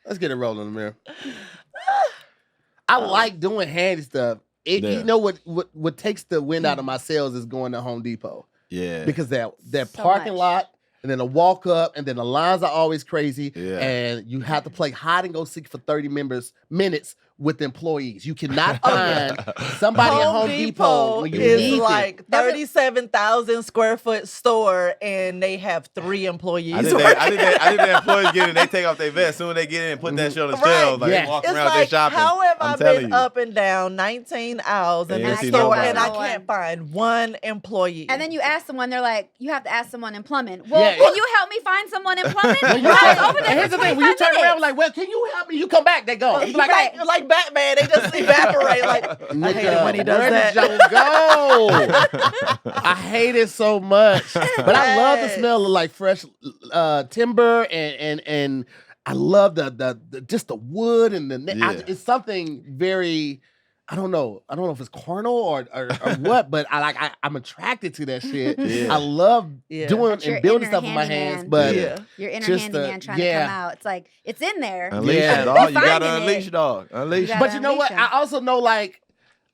Let's get it rolling, Amir. I like doing handy stuff. You know what takes the wind out of my sails is going to Home Depot. Yeah. Because that parking lot, and then the walk up, and then the lines are always crazy. Yeah. And you have to play hide and go seek for 30 minutes with employees. You cannot find somebody at Home Depot when you need like 37,000 square foot store, and they have 3 employees. I think the employees get in, they take off their vest. Soon as they get in and put that shit on the shelves, like they walk around their shopping. How have I been up and down 19 aisles in the store, and I can't find one employee? And then you ask someone, they're like, you have to ask someone in plumbing. Well, can you help me find someone in plumbing? I was over there. Here's the thing: when you turn around, like, well, can you help me? You come back, they go. Like Batman, they just evaporate. Like, I hate it when he does that. Where did y'all go? I hate it so much, but I love the smell of like fresh timber and I love the just the wood and it's something very. I don't know if it's carnal or what, but I'm attracted to that shit. Yeah. I love doing and building stuff with my hands, but your inner handyman trying to come out. It's like it's in there. Unleash it, dog. You gotta unleash, dog. Unleash. But you know what? I also know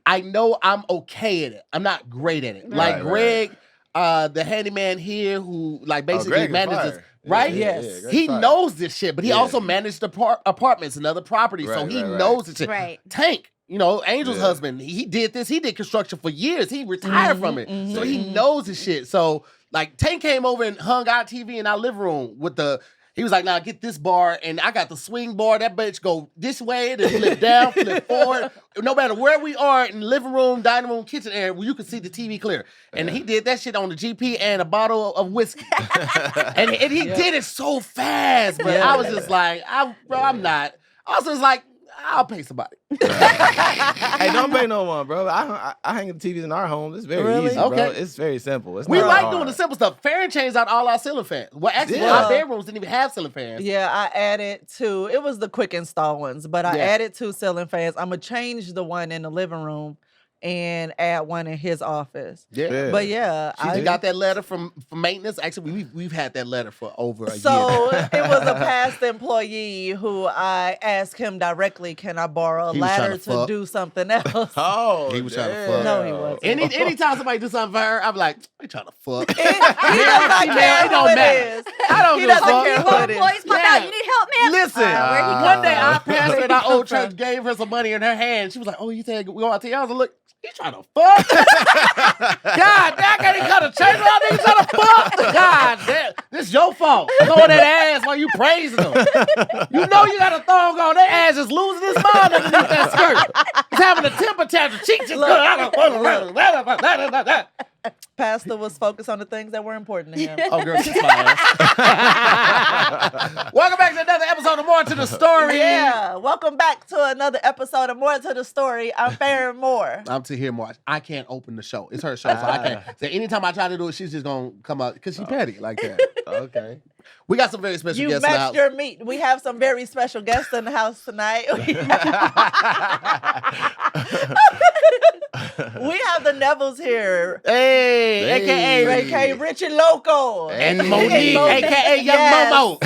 I know I'm okay at it. I'm not great at it. Like Greg, the handyman here, who basically manages. Right? Yes. He knows this shit, but he also managed apartments and other properties, so he knows this shit. Right. Tank. Angel's husband, he did this. He did construction for years. He retired from it. So he knows his shit. So, Tank came over and hung our TV in our living room he was like, nah, get this bar. And I got the swing bar. That bitch go this way, then flip down, flip forward. No matter where we are in the living room, dining room, kitchen area, you can see the TV clear. And he did that shit on the GP and a bottle of whiskey. and he did it so fast. But I was just like, I'm not. Also, it's like, I'll pay somebody. Hey, don't pay no one, bro. I hang the TVs in our home. It's very easy, bro. It's very simple. We like doing the simple stuff. Farron changed out all our ceiling fans. Well, actually, our bedrooms didn't even have ceiling fans. Yeah, I added 2. It was the quick install ones, but I added 2 ceiling fans. I'm going to change the one in the living room and add one in his office. Yeah. But she got that letter from maintenance. Actually, we've had that letter for over a year. So it was a past employee who I asked him directly, can I borrow a ladder to do something else? Oh, he was trying to fuck. No, he wasn't. Anytime somebody do something for her, I'm like, they trying to fuck. He does not care who it is. I don't He doesn't care who it is. Employees pop out. You need help, man? Listen, one day our pastor at our old church gave her some money in her hand. She was like, oh, you said we go out to y'all? I was like, look, he's trying to fuck. God damn, can't he cut a church around? Niggas trying to fuck. God damn, this your fault. Throwing that ass while you praising them. You know you got a thong on. That ass is losing his mind underneath that skirt. He's having a temper tantrum. Cheek just Pastor was focused on the things that were important to him. Oh, girl, kiss my ass. Welcome back to another episode of More to the Story. Yeah, welcome back to another episode of More to the Story. I'm Farron Moore. I'm Tahir Moore. I can't open the show. It's her show, so I can't. So anytime I try to do it, she's just going to come out because she's petty like that. Okay. We got some very special guests now. You matched your meat. We have some very special guests in the house tonight. We have the Neville's here. Hey. AKA Rich and Loco. And Monique, a.k.a. Young Momo.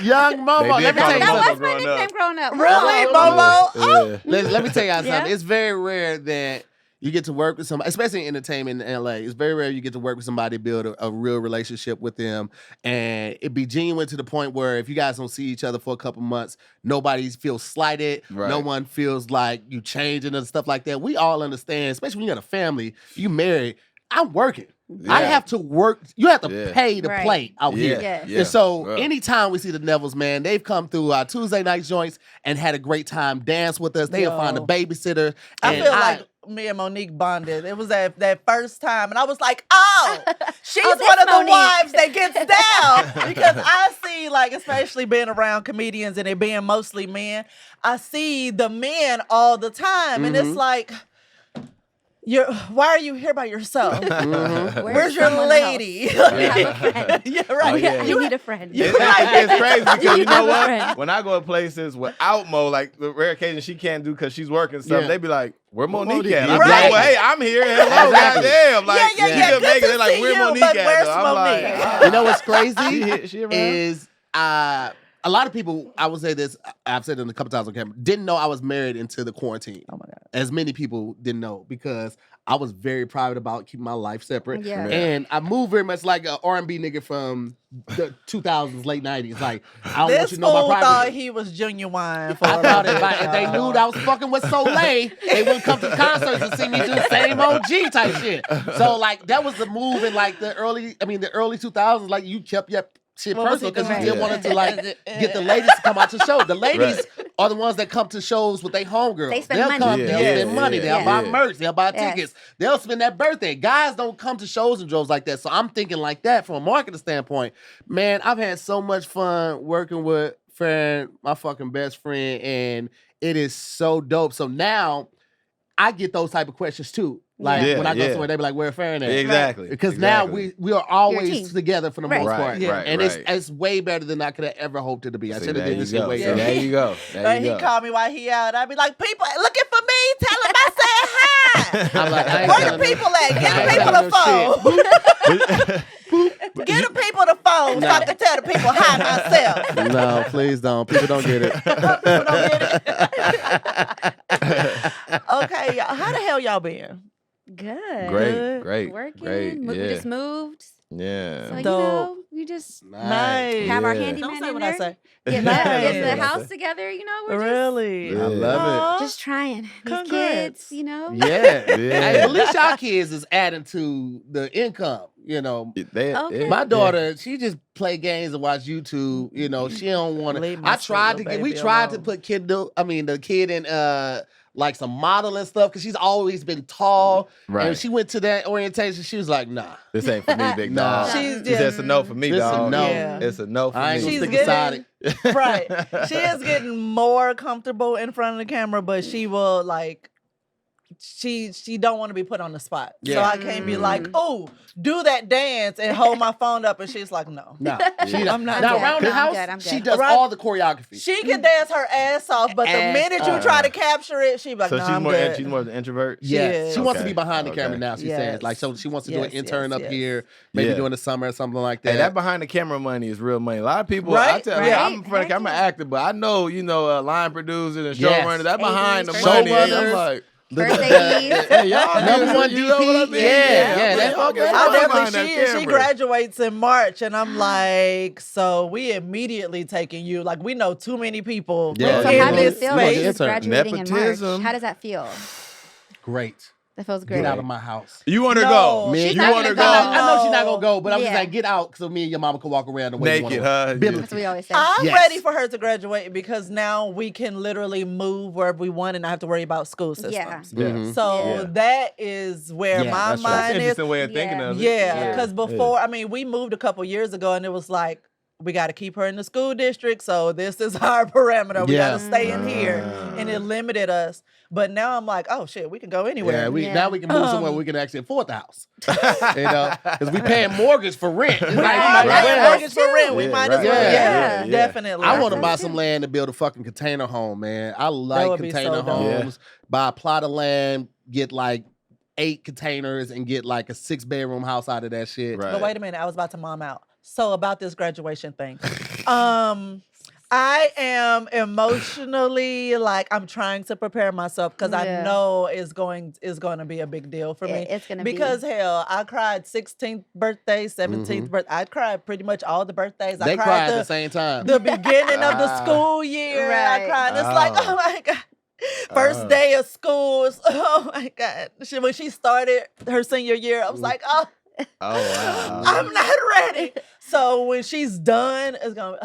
Young Momo. Let me tell you That something. was my nickname growing up. Really, Momo? Oh. Let me tell y'all something. It's very rare that you get to work with somebody, especially in entertainment in LA. It's very rare you get to work with somebody, build a real relationship with them, and it be genuine to the point where if you guys don't see each other for a couple months, nobody feels slighted. Right. No one feels like you changing and stuff like that. We all understand, especially when you got a family, you married. I'm working. Yeah. I have to work. You have to pay to play out here. Yeah. And so anytime we see the Nevilles, man, they've come through our Tuesday night joints and had a great time, dance with us. They'll find a babysitter. I feel like me and Monique bonded. It was that first time. And I was like, oh, she's one of the wives that gets down. Because I see, especially being around comedians and it being mostly men, I see the men all the time. And it's like, why are you here by yourself? Where's your lady? Yeah, right. You need a friend. It's crazy because you know what? When I go to places without Mo, the rare occasion she can't do because she's working stuff, they be like, where Monique at? I'm like, well, hey, I'm here. Hello, goddamn. Yeah. Make it like, where Monique at? Where's Monique? You know what's crazy? She around? Is a lot of people, I would say this, I've said it a couple times on camera, didn't know I was married into the quarantine. Oh my God. As many people didn't know because I was very private about keeping my life separate. Yeah. And I moved very much like an R&B nigga from the 2000s, late 90s. Like, I don't want This you to know my fool thought privacy. he was genuine. For I thought if they knew that I was fucking with Soleil, they wouldn't come to the concerts and see me do the same OG type shit. So like that was the move in like the early 2000s. Like you kept your shit What was personal he because you doing? didn't want to like get the ladies to come out to shows. The ladies are the ones that come to shows with their homegirls. They spend They'll money. come, Yeah, they'll yeah, spend money, yeah, they'll buy yeah. merch, they'll buy Yes. tickets, they'll spend that birthday. Guys don't come to shows and droves like that. So I'm thinking like that from a marketing standpoint. Man, I've had so much fun working with my fucking best friend, and it is so dope. So now I get those type of questions too. Like Yeah, when I go yeah. somewhere, they be like, "Where Farron at?" Exactly. Because now exactly. we are team. always together for the most Right. part. Yeah. Right, And right. it's way better than I could have ever hoped it to be. I See, should have there did this you shit go. way See, earlier. there you go. There But you he go. called me while he out. I'd be like, people looking for me. Tell him I said hi. I'm like, I ain't Where telling the them- people at? I Get ain't the people telling the them phone. Get the people the phone so I can tell the people hi myself. No, please don't. People don't get it. People don't get it. Okay, y'all, how the hell y'all been? Good. Great, great, Working. great. We Yeah, just moved. yeah. So, you Dope. know, we just Nice. have our Yeah. handyman Don't say in what there. I say. Get Nice. the Nice. house together, you know. We're Really? Yeah. I love Aw. just trying. These Congrats. kids, you know. Yeah. Yeah. Hey, at least y'all kids is adding to the income, you know. Okay. My daughter, she just play games and watch YouTube. You know, she don't want to. Leave my I tried to sweet get. We little tried baby to put the kid in like some modeling stuff because she's always been tall. Right. And she went to that orientation. She was like, nah. This ain't for me, big Nah. dog. She's It's just a no for me, This a dog. no. Yeah. It's a no for I ain't me. gonna She's stick beside getting- it. Right. She is getting more comfortable in front of the camera, but she will like she don't want to be put on the spot. So Yeah. I can't be like, oh, do that dance and hold my phone up. And she's like, no. No, Yeah. I'm not Now doing around that. the house, I'm good. she does Right. all the choreography. She can dance her ass off, but the Ass minute you off. try to capture it, she be like, So no, she's I'm more good. she's more of an introvert. Yeah, she wants to Okay. be behind the camera Okay. now. She Yes. says like so she wants to do an Yes, intern yes, up yes. here, maybe Yeah. during the summer or something like that. Hey, that behind the camera money is real money. A lot of people, Right? I tell Right. you, I'm in front of, Heck I'm an yeah. actor, but I know, line producers and Yes. showrunners. That behind the ADs, money. And showrunners. I'm like, First ADs. hey, y'all, Number one you know what I DP. mean? Yeah, that's okay. okay. I I'm behind definitely, that she camera. graduates in March, and I'm like, so we immediately taking you. Like, we know too many people Yeah. So in how do you this feel space. that she's Intern. graduating in March? Nepotism. How does that feel? Great. That feels great. Get out of my house. You want to No, go? Me and she's you not want to gonna go? go. I know she's not gonna go, but I'm just Yeah. like, get out so me and your mama can walk around the way you Naked, wanna huh? walk. Yeah. That's what we always say. I'm Yes. ready for her to graduate because now we can literally move wherever we want and not have to worry about school systems. Yeah. Yeah. Mhm. So Yeah. that is where Yeah, my that's right. That's mind an is. interesting way of thinking Yeah. of it. Yeah, because before, I mean, we moved a couple years ago and it was like, we got to keep her in the school district. So this is our parameter. We Yeah. got to stay in here. And it limited us. But now I'm like, oh shit, we can go anywhere. Yeah, Yeah. now we can move somewhere we can actually afford the house. You know, because we paying mortgage for rent. It's like, we might Right. as Right. well. Mortgage for rent. We Yeah, might right. as well. Yeah. Yeah, Yeah. definitely. I want to That's buy it. some land to build a fucking container home, man. I like would be so container dope. homes. Buy a plot of land, get like 8 containers, and get like a 6-bedroom house out of that shit. Right. But wait a minute, I was about to mom out. So about this graduation thing. I am emotionally like I'm trying to prepare myself because I Yeah. know it's going to be a big deal for me. It's gonna be. Because hell, I cried 16th birthday, 17th birthday. I cried pretty much all the birthdays. They I cried at the the, same time. the beginning of the Ah. school year. I Right. cried. It's like, oh my God. First day of school. Oh my God. When she started her senior year, I was like, oh, Oh, wow. I'm not ready. So when she's done, it's gonna.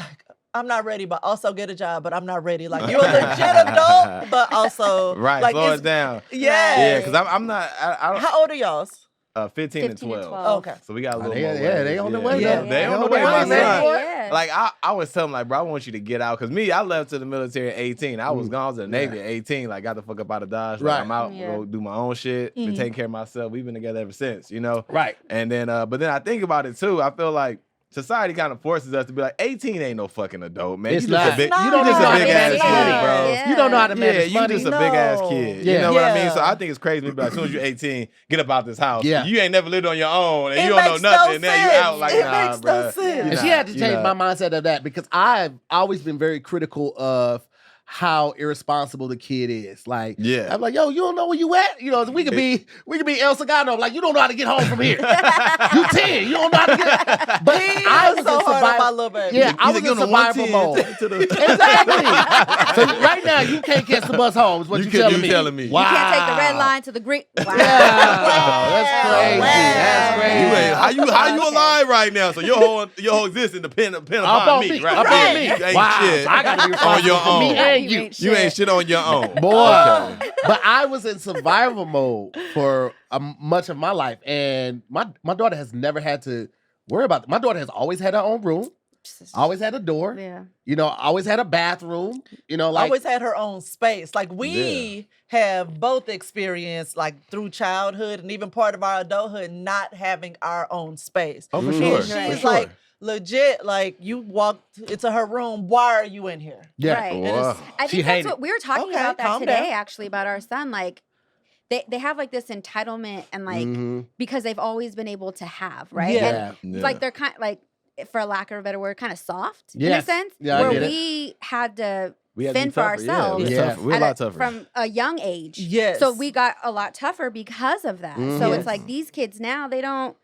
I'm not ready, but also get a job. But I'm not ready. Like you're a legit adult, but also Right, like slow it's- it down. Yeah. Yeah, because I'm not, I don't, How old are y'all's? 15 and 15 and 12. 12. Okay. So we got a little they- more yeah, ways. they on the way, though. They on They the on way, the my way, son. yeah. Like I was telling him, like, bro, I want you to get out. Cause me, I left to the military at 18. I was gone to the Navy at 18. Like, got the fuck up out of Dodge. Like, Right. I'm out, Yeah. go do my own shit, been taking care of myself. We've been together ever since, you know? Right. And then, but then I think about it too. I feel like society kind of forces us to be like, 18 ain't no fucking adult, man. It's You just not. a big, You you don't just know a how to big ass manage kid, money. bro. Yeah. You don't know how to Yeah, manage you money. just a big ass kid. Yeah. You know what I mean? Yeah. So I think it's crazy. Be like, as soon as you're 18, get up out this house. Yeah. You ain't never lived on your own, and It you don't know makes nothing. no And now you sense. out like, It nah, makes no bruh. sense. And she had to change my mindset of that because I've always been very critical of how irresponsible the kid is. Like, Yeah. I'm like, yo, you don't know where you at? You know, we could be El Sagano. Like, you don't know how to get home from here. You 10. You don't know how to get. But I was so in hard on my survival. little baby. Yeah, I was in survival mode. Exactly. So right now, you can't catch the bus home. Is what you telling me? Wow. You can't take the red line to the green. Wow. Wow, that's crazy. That's crazy. How you alive right now? So your whole existence depend upon me, right? Up on me. You ain't Wow. shit So I gotta be on your responsible for me own. and You you. ain't You ain't shit on your own. Boy. Okay. But I was in survival mode for much of my life. And my daughter has never had to worry about it. My daughter has always had her own room, always had a door, Yeah. you know, always had a bathroom, you know, like. Always had her own space. Like we have both experienced, like through childhood and even part of our adulthood, not having our own space. Oh, for Mhm. sure. And For she's sure. like legit, like you walked into her room. Why are you in here? Yeah. Right. And it's- I She think that's hated what we were talking Okay, about that calm today, down. actually, about our son. Like, they have like this entitlement and like Mhm. because they've always been able to have, right? Yeah. And like they're kind like, for lack of a better word, kind of soft in a Yes. sense. Yeah, I where get it. we had to We had to be fend for tougher. Yeah, ourselves. we're Yeah. tougher. We're a at lot tougher. from a young age. Yes. So we got a lot tougher because of that. So Mhm. it's like these kids now, they don't.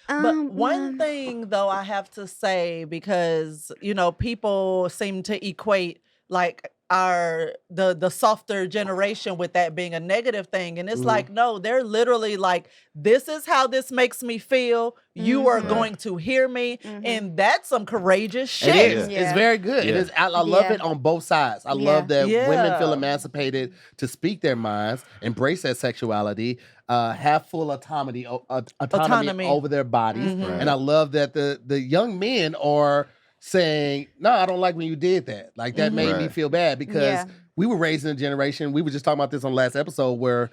But one thing though I have to say, because you know, people seem to equate like the softer generation with that being a negative thing. And it's like, no, they're literally like, this is how this makes me feel. You are going to hear me. And that's some courageous shit. It is. Yeah. It's very good. It Yeah. is. I love Yeah. it on both sides. I love that Yeah. women feel emancipated to speak their minds, embrace their sexuality, have full autonomy Autonomy. over their bodies, Mhm. Right. and I love that the young men are saying, "No, I don't like when you did that. Like that made me Right. feel bad because Yeah. we were raised in a generation. We were just talking about this on the last episode where,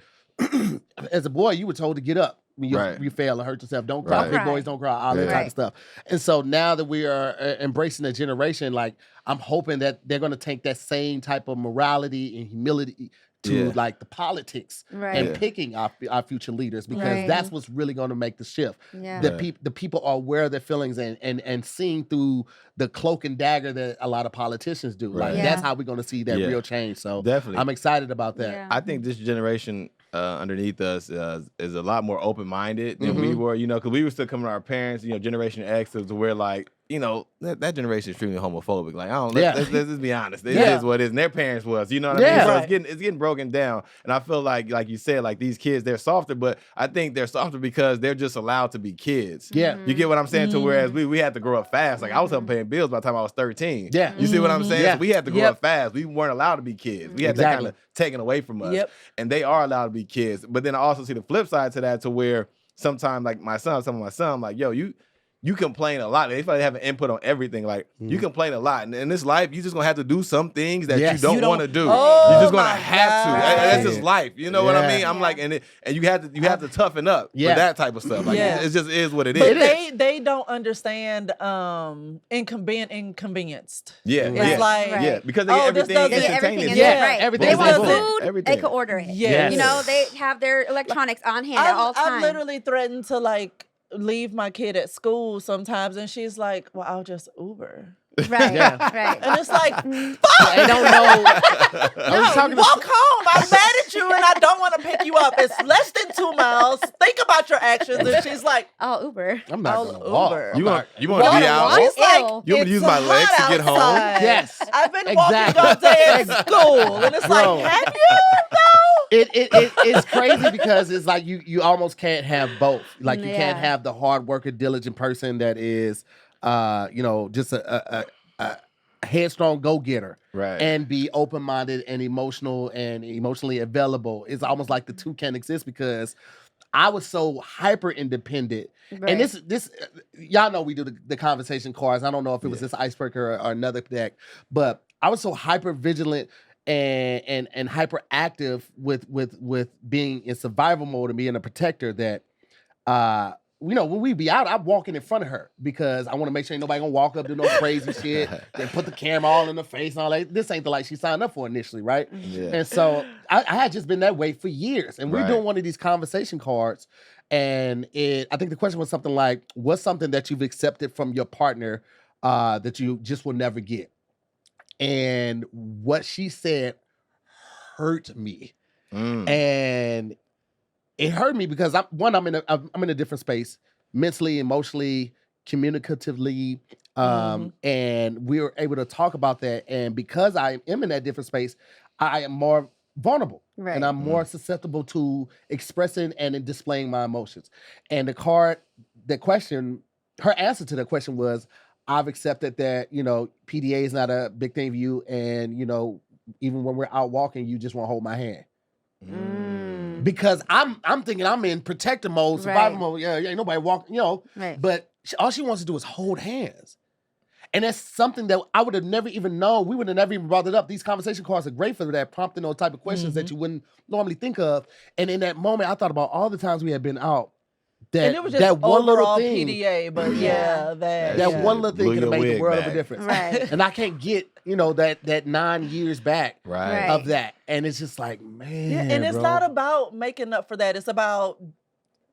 as a boy, you were told to get up when Right. you fail or hurt yourself. Don't cry. Right. Big Right. boys don't cry. All that Yeah. type of stuff. And so now that we are embracing a generation, like I'm hoping that they're going to take that same type of morality and humility to Yeah. like the politics Right. and Yeah. picking our future leaders because Right. that's what's really going to make the shift. Yeah. The people are aware of their feelings and seeing through the cloak and dagger that a lot of politicians do. Like Right. Yeah. that's how we're going to see that Yeah. real change. So Definitely. I'm excited about that. Yeah. I think this generation underneath us is a lot more open-minded than we Mhm. were, you know, because we were still coming to our parents, you know, Generation X, to where like, you know, that generation is extremely homophobic. Like, I don't, Yeah. let's just be honest. It Yeah. is what it is. And their parents was, you know what I Yeah. mean? So Right. it's getting broken down. And I feel like you said, like these kids, they're softer, but I think they're softer because they're just allowed to be kids. Yeah. You get what I'm saying? To Mhm. whereas we had to grow up fast. Like I was helping paying bills by the time I was 13. Yeah. You see what I'm saying? Yeah. So we had to grow Yep. up fast. We weren't allowed to be kids. We had that Exactly. kind of taken away from us. Yep. And they are allowed to be kids. But then I also see the flip side to that, to where sometimes like some of my son, like, yo, you complain a lot. They feel like they have an input on everything. Like you complain a lot. And in this life, you just gonna have to do some things that Yes. you You don't want to don't- do. Oh, You're just gonna my have to. God. That's just life. You know what I Yeah. mean? I'm Yeah. like, and you have to toughen up Yeah. for that type of stuff. Like Yeah. it just is what it But is. they don't understand being inconvenienced. Yeah. It's yeah. like, Right. Yeah, because they Oh, get this everything doesn't- They get instantaneous. everything in Yeah, there, right? everything They is want available. food, Everything. they could order it. Yes. You know, they have their electronics on hand at all I've times. literally threatened to like leave my kid at school sometimes, and she's like, "Well, I'll just Uber." Right, Yeah. right. And it's like, Mm. fuck! They don't know. I was No, talking to walk home. I'm mad at you, and I don't want to pick you up. It's less than 2 miles. Think about your actions. And she's like, Oh, Uber. I'm not I'll going to walk. Uber. I'm You not- want to be out? She's like, Ew. You want me to "It's use my legs hot to get home?" outside. Yes. I've been Exactly. walking all day at school, and it's Bro. like, have you though? It's crazy because it's like you almost can't have both. Like you can't Yeah. have the hard worker, diligent person that is, just a headstrong go-getter, Right. and be open-minded and emotionally available. It's almost like the two can't exist because I was so hyper independent. Right. And this y'all know we do the conversation cards. I don't know if it was this icebreaker or another deck, but I was so hyper vigilant and hyperactive with being in survival mode and being a protector that when we be out, I'm walking in front of her because I want to make sure ain't nobody gonna walk up, do no crazy shit, then put the camera all in the face and all that. This ain't the life she signed up for initially, right? Yeah. And so I had just been that way for years. And we're doing one of these conversation cards, and I think the question was something like, what's something that you've accepted from your partner that you just will never get? And what she said hurt me. And it hurt me because I'm in a different space, mentally, emotionally, communicatively, and we were able to talk about that. And because I am in that different space, I am more vulnerable, and I'm more susceptible to expressing and in displaying my emotions. And her answer to the question was, I've accepted that PDA is not a big thing for you, and even when we're out walking, you just want to hold my hand. Because I'm thinking I'm in protector mode, survival mode. Yeah, ain't nobody walking, But all she wants to do is hold hands. And that's something that I would have never even known. We would have never even brought it up. These conversation cards are great for that, prompting those type of questions that you wouldn't normally think of. And in that moment, I thought about all the times we had been out. And it was just that one overall little thing, PDA, but that one little thing could have made the world of a difference. Right. And I can't get, that 9 years back of that. And it's just like, man. And it's not about making up for that. It's about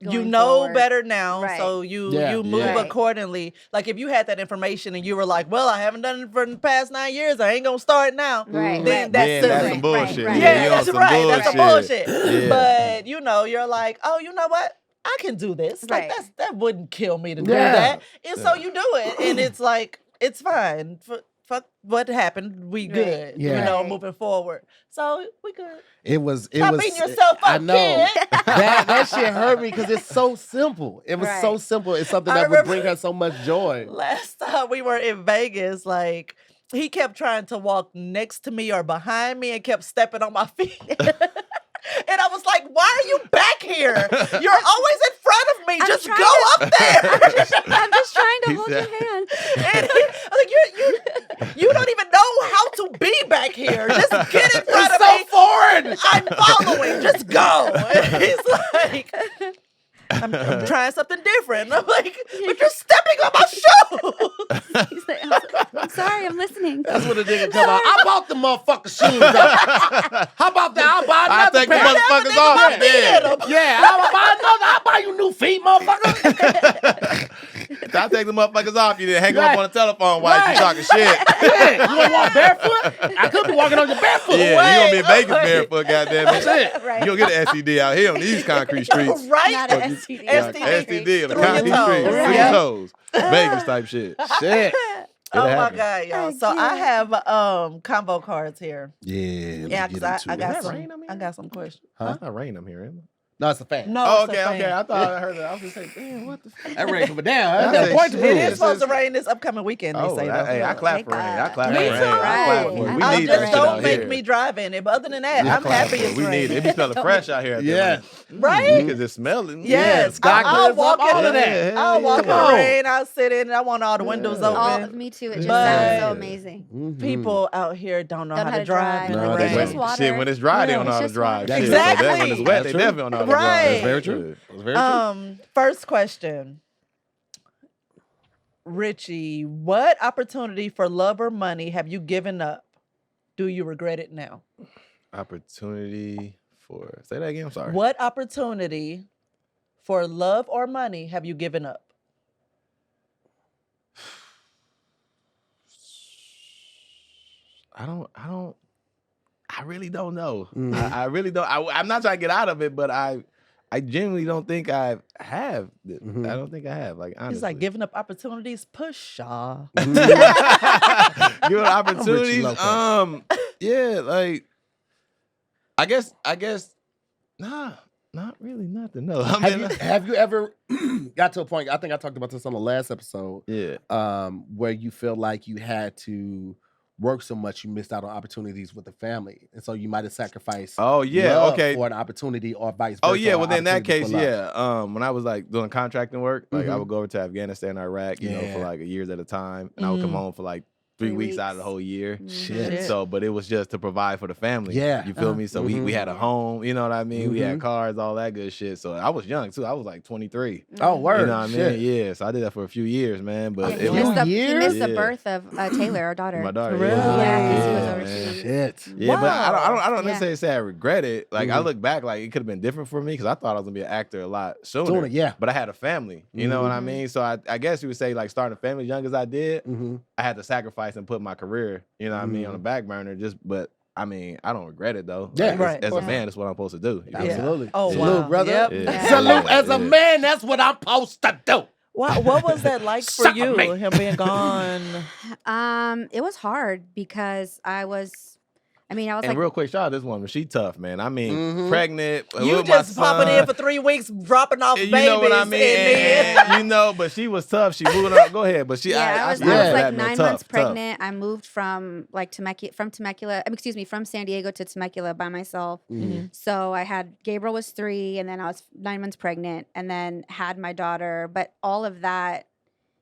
Going forward. better now, so you move accordingly. Like if you had that information and you were like, well, I haven't done it for the past 9 years, I ain't gonna start now. Then that's some bullshit. Yeah, that's right. That's some bullshit. But you're like, oh, you know what? I can do this. Like that wouldn't kill me to do that. And so you do it. And it's like, it's fine. Fuck what happened. We good. Moving forward. So we good. Stop beating yourself up, I know. kid. that shit hurt me because it's so simple. It was so simple. It's something that would bring her so much joy. Last time we were in Vegas, like, he kept trying to walk next to me or behind me and kept stepping on my feet. And I was like, why are you back here? You're always in front of me. Just go up there. I'm just trying to hold your hand. And you don't even know how to be back here. Just get in front of me. Foreign. I'm following. Just go. And he's like, I'm trying something different. I'm like, but you're stepping on my shoes. He's like, I'm sorry, I'm listening. That's what the nigga come out. I bought the motherfucking shoes. How about that? I'll buy another take pair. the motherfuckers off. Yeah, I'll buy another. I'll buy you new feet, motherfucker. I'll take the motherfuckers off. You didn't hang them up on the telephone while you talking shit. Yeah, you gonna walk barefoot? I could be walking on your barefoot. Yeah, you gonna be in Vegas barefoot, goddamn it. That's it. Right. You don't get an STD out here on these concrete streets. Right? Not an STD. STD on the Through your concrete toes. streets. Through your toes. Vegas type shit. Shit. Oh my happen. God, y'all. So I have combo cards here. Yeah, because I got some. rain on me? I got some questions. It's not rain I'm hearing. No, it's a fan. No, Oh, it's a okay. fan. I thought I heard that. I was just saying, damn, what the fuck? That rain coming down. That's That's got a point to shit. prove. It is supposed to rain this upcoming weekend, they say, though. Hey, I clap for rain. I clap for Me rain. too. I clap for it. Right. We I need that just shit don't out make here. me drive in it. But other than that, Yeah, I'm clap happy for it. it's We need it. raining. It be smelling fresh out here. Yeah. Right? Because it's smelling. Yes. Sky I'll clears walk up, all in of that. I'll walk in Come the on. rain. I'll sit in. I want all the windows open. Me too. It just But- sounds so amazing. People out here don't know how to drive in No, the they rain. don't. It's water. Shit, when it's dry, they Yeah, don't know it's how to just drive. water. Shit, Exactly. So when it's wet, they That's true. definitely don't know how to Right. drive. That's very true. That's very true. First question. Richie, what opportunity for love or money have you given up? Do you regret it now? Opportunity for... Say that again, I'm sorry. What opportunity for love or money have you given up? I really don't know. Mhm. I really don't. I'm not trying to get out of it, but I genuinely don't think I have. Mhm. I don't think I have. Like, honestly. He's like giving up opportunities. Push y'all. Giving opportunities. loco. Yeah, like I guess nah, not really nothing. No. I mean, Have you ever got to a point, I think I talked about this on the last episode, yeah. where you feel like you had to work so much you missed out on opportunities with the family, and so you might have sacrificed Oh yeah, love okay. for an opportunity or vice versa. Oh yeah, or well then in that opportunity case, for love. yeah. When I was like doing contracting work, like I Mhm. would go over to Afghanistan, Iraq, you know, for Yeah. like years at a time, and I would come home for like 3 weeks out of the whole year. Shit. So, but it was just to provide for the family. Yeah. You feel me? So we had a home, you know what I mean? We had Mhm. cars, all that good shit. So I was young too. I was like 23. Oh, word. You know what I mean? Shit. Yeah. So I did that for a few years, man. But Yeah, it he was missed, he missed the Yeah. birth of Taylor, our daughter. my daughter. Really? Yeah, 'cause he was man. overseas. Shit. Yeah, but I don't Yeah. necessarily say I regret it. Like I Mhm. look back, like it could have been different for me because I thought I was gonna be an actor a lot sooner. Sooner, yeah. But I had a family. You know what I Mhm. mean? So I guess you would say like starting a family as young as I did, Mm-hmm. I had to sacrifice and put my career, you know what I mean, on the back burner. But I mean, I don't regret it though. Yeah. Like, Right. as a Yeah. man, that's what I'm supposed to do. You feel me? Absolutely. Oh, Salute, wow. brother. Yep. Yeah. Salute. Yeah. As a man, that's what I'm supposed to do. What was that like for Suck you, me. him being gone? It was hard because I was And like, real quick, shout out this woman. She tough, man. I mean, Mhm. pregnant. You with my just popping son. in for 3 weeks, dropping off You babies. know what I mean? And then, You know, but she was tough. She moved up. Go ahead. But she, yeah, I was respect Yeah. like that, man. 9 Tough, months tough. pregnant. I moved from like from San Diego to Temecula by myself. Mhm. So I had Gabriel was 3, and then I was 9 months pregnant, and then had my daughter. But all of that,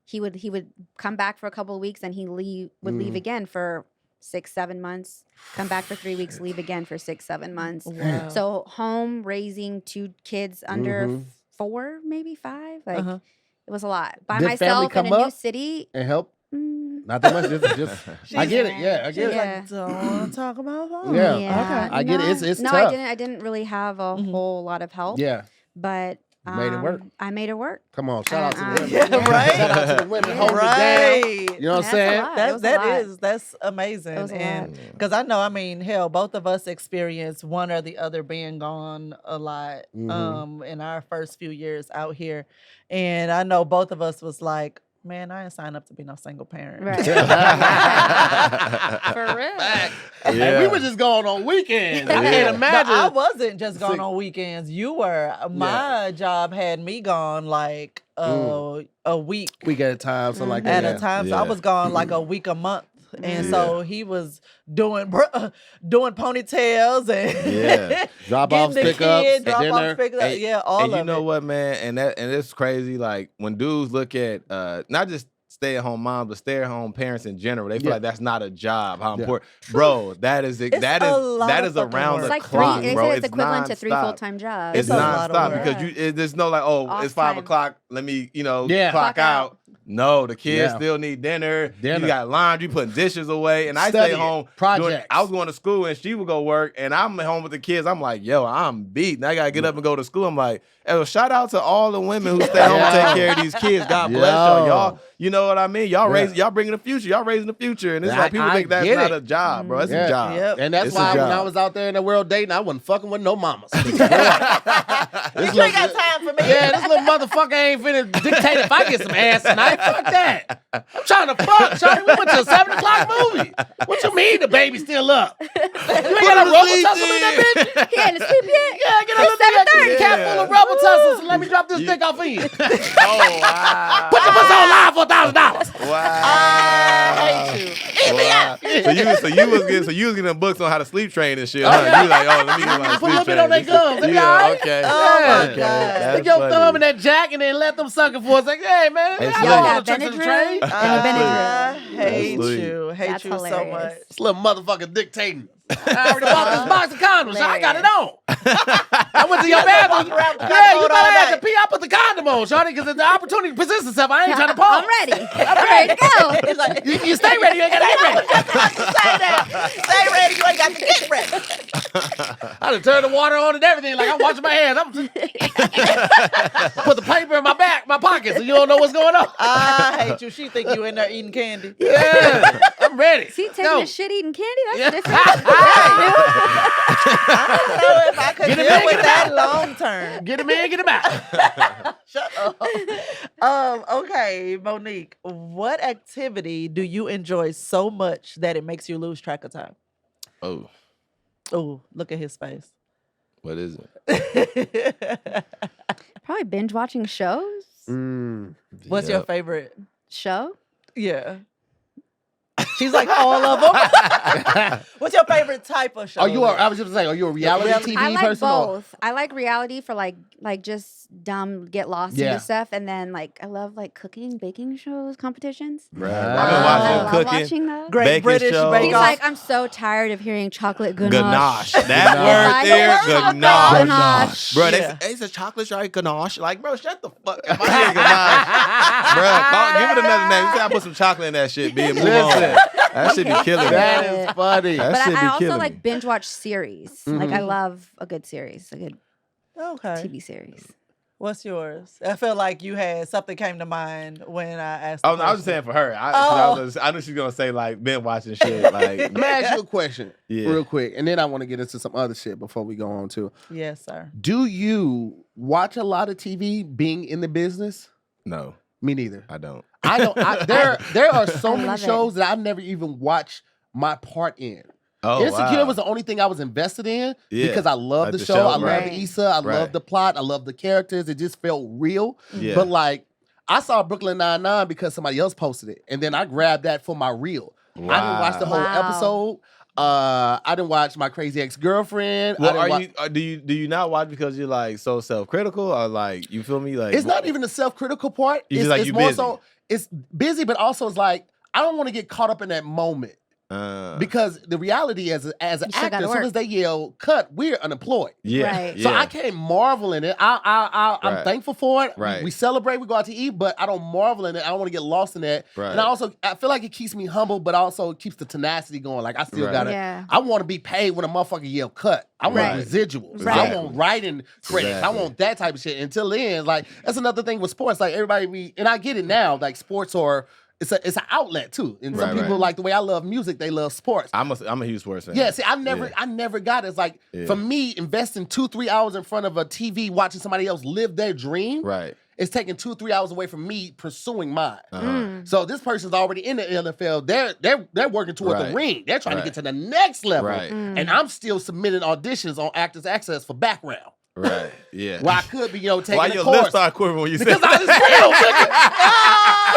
he would come back for a couple of weeks, and he would leave again for 6-7 months. Come back for 3 weeks, leave again for 6-7 months. wow. So home raising 2 kids under Mhm. 4, maybe 5. Like Uh-huh. it was a lot by Did family myself in come a new up? city. And help. Mm, Not that much. Just I get it. Yeah, I get She's it. Yeah. like, don't want to talk about home. Yeah. yeah, I get it. It's no, tough. I didn't really have a Mhm. whole lot of help. Yeah. But You made it work. I made it work. Come on. Shout out to the women. Yeah, right? Shout out to the women Yeah. holding it down. Right. You know what I'm That's a saying? lot. It was a lot. That's amazing. It was a And lot. because I know, I mean, hell, both of us experienced one or the other being gone a lot Mhm. in our first few years out here. And I know both of us was like, man, I ain't signed up to be no single parent. Right. For real. And Yeah. we were just going on weekends. I Yeah. can't No, imagine. I wasn't just going See- on weekends. You were. My job had me gone like a week Week at a time, something like at that. a time. So I Yeah. was gone like a week a month. And Yeah. so he was doing ponytails and Yeah. Drop offs, getting the pickups, kid, drop dinner. offs, pickups. And- Yeah, all and of you know it. what, man? And it's crazy. Like when dudes look at not just stay-at-home moms, but stay-at-home parents in general, they feel Yeah. like that's not a job. How Yeah. important, bro? That is It's that a is lot that of is fucking around work. the It's like clock, they bro. said it's equivalent to 3 nonstop. full-time jobs. It's It's a lot of nonstop work. because there's no like, oh, Off it's 5 time. o'clock. Let me, Yeah. clock Clock out. out. No, the kids Yeah. still need dinner. Dinner. You got laundry, putting dishes away, and I stay Studying. home. Projects. I was going to school, and she would go work, and I'm home with the kids. I'm like, yo, I'm beat. And I gotta get up and go to school. I'm like, yo, shout out to all the women who stay home and take care of these kids. God bless y'all. Yo. Y'all, you know what I mean? Y'all Yeah. y'all bringing the future. Y'all raising the future, and it's I- like people I think that's get not it. a job, bro. It's Yeah. a job. Yep. And that's It's a why when job. I was out there in the world dating, I wasn't fucking with no mamas. You ain't got time for me. Yeah, this little motherfucker ain't finna dictate if I get some ass tonight. Fuck that. I'm trying to fuck, Shawty. We went to a 7 o'clock movie. What you mean the baby's still up? You ain't got a rubber tussle in that bitch? He ain't asleep yet. Yeah, get a little It's cat full of rubber tussles and let me drop this dick off of you. Oh wow! Put your pussy on live for $1,000. Wow! I hate you. Wow. So you was getting books on how to sleep train and shit. Huh? yeah. You like, oh, let me get my Put a sleep little train. bit on their gums. They be all Yeah, right. okay. Oh, my Okay. God. That's Stick your funny. thumb in that jack and then let them suck it for us. Like, hey, man, Hey, I Slim. don't Y'all want got to tricks in the train. Benadryl? I hate sweet. you. Hate That's you so hilarious. much. This little motherfucker dictating. I already bought this box of condoms. So I got it on. I went to your bathroom. around with Yeah, you condom better all have to night. pee. I put the condom on, Shawty, because if the opportunity presents itself, I ain't trying to pause. I'm ready. I'm ready to go. He's like, You stay ready. You ain't got to get ready. say that. Stay ready. You ain't got to get ready. I done turned the water on and everything. Like I'm washing my hands. I'm just put the paper in my pocket, so you don't know what's going on. I hate you. She think you in there eating candy. Yeah, I'm ready. Is he taking Go. a shit eating candy? That's Yeah. different. I don't know if I could Get him deal in, with get him that out. long term. Get him in, get him out. Shut up. Okay, Monique, what activity do you enjoy so much that it makes you lose track of time? Oh, Oh, look at his face. what is it? Probably binge watching shows. What's your Yep. favorite? Show? Yeah. She's like all of them. What's your favorite type of show? I was just saying, are you a reality TV I like person? or- both. I like reality for like just dumb, get lost Yeah. into stuff, and then like I love like cooking, baking shows, competitions. Bruh, I I've been I watching love cooking. watching those. Great Baking British show. Bake He's Off. like, I'm so tired of hearing chocolate ganache. Ganache. That Ganache. word there, Ganache. ganache. Bro, Yeah. it's a chocolate stripe ganache. Like, bro, shut the fuck up. I hear ganache. Bro, give it another name. You say I put some chocolate in that shit, B, and move on. Listen. That shit be killing me. That is funny. That But shit be I also killing like me. binge watch series. Like I love a good series, a good Okay. TV series. What's yours? I feel like you had something came to mind when I asked. Oh, the no, I was just saying question. for her. I knew she was gonna say like been watching shit. Like, Let me ask you a question Yeah. real quick, and then I want to get into some other shit before we go on too. Yes, sir. Do you watch a lot of TV being in the business? no, Me neither. I don't. I don't. There are so I many love it. shows that I've never even watched my part in. Oh, Insecure wow. was the only thing I was invested in Yeah. because I love Like the the show. show, I love right. Issa. I love Right. the plot. I love the characters. It just felt real. Yeah. But like, I saw Brooklyn Nine-Nine because somebody else posted it, and then I grabbed that for my reel. I didn't watch the whole Wow. episode. I didn't watch My Crazy Ex-Girlfriend. I Well, didn't are you do you not watch because you're like so self-critical or like you feel me like It's not even the self-critical part. You It's, just like it's you more busy. so. It's busy, but also it's like I don't want to get caught up in that moment. Because the reality as an You still actor, gotta as soon work. as they yell "cut," we're unemployed. yeah, Right. So yeah. I can't marvel in it. I'm Right. thankful for it. Right. We celebrate. We go out to eat, but I don't marvel in it. I don't want to get lost in that. Right. And I feel like it keeps me humble, but also it keeps the tenacity going. Like I still Right. gotta. Yeah. I want to be paid when a motherfucker yell "cut." I want Right. residuals. Right. I want writing credits. Exactly. I want that type of shit. Until then, like that's another thing with sports. Like everybody, and I get it now. Like sports are. It's an outlet too, and some Right, people right. like the way I love music. They love sports. I'm a huge sports fan. Yeah, see, I never got it. It's like Yeah. for me, investing 2-3 hours in front of a TV watching somebody else live their dream. Right. It's taking 2-3 hours away from me pursuing mine. Uh-huh. So this person's already in the NFL. They're working toward the Right. ring. They're trying to Right. get to the next level. Right. And I'm still submitting auditions on Actors Access for background. Right. Yeah. Where I could be, taking Why a your course. lips start quivering when you Because say it's real, nigga.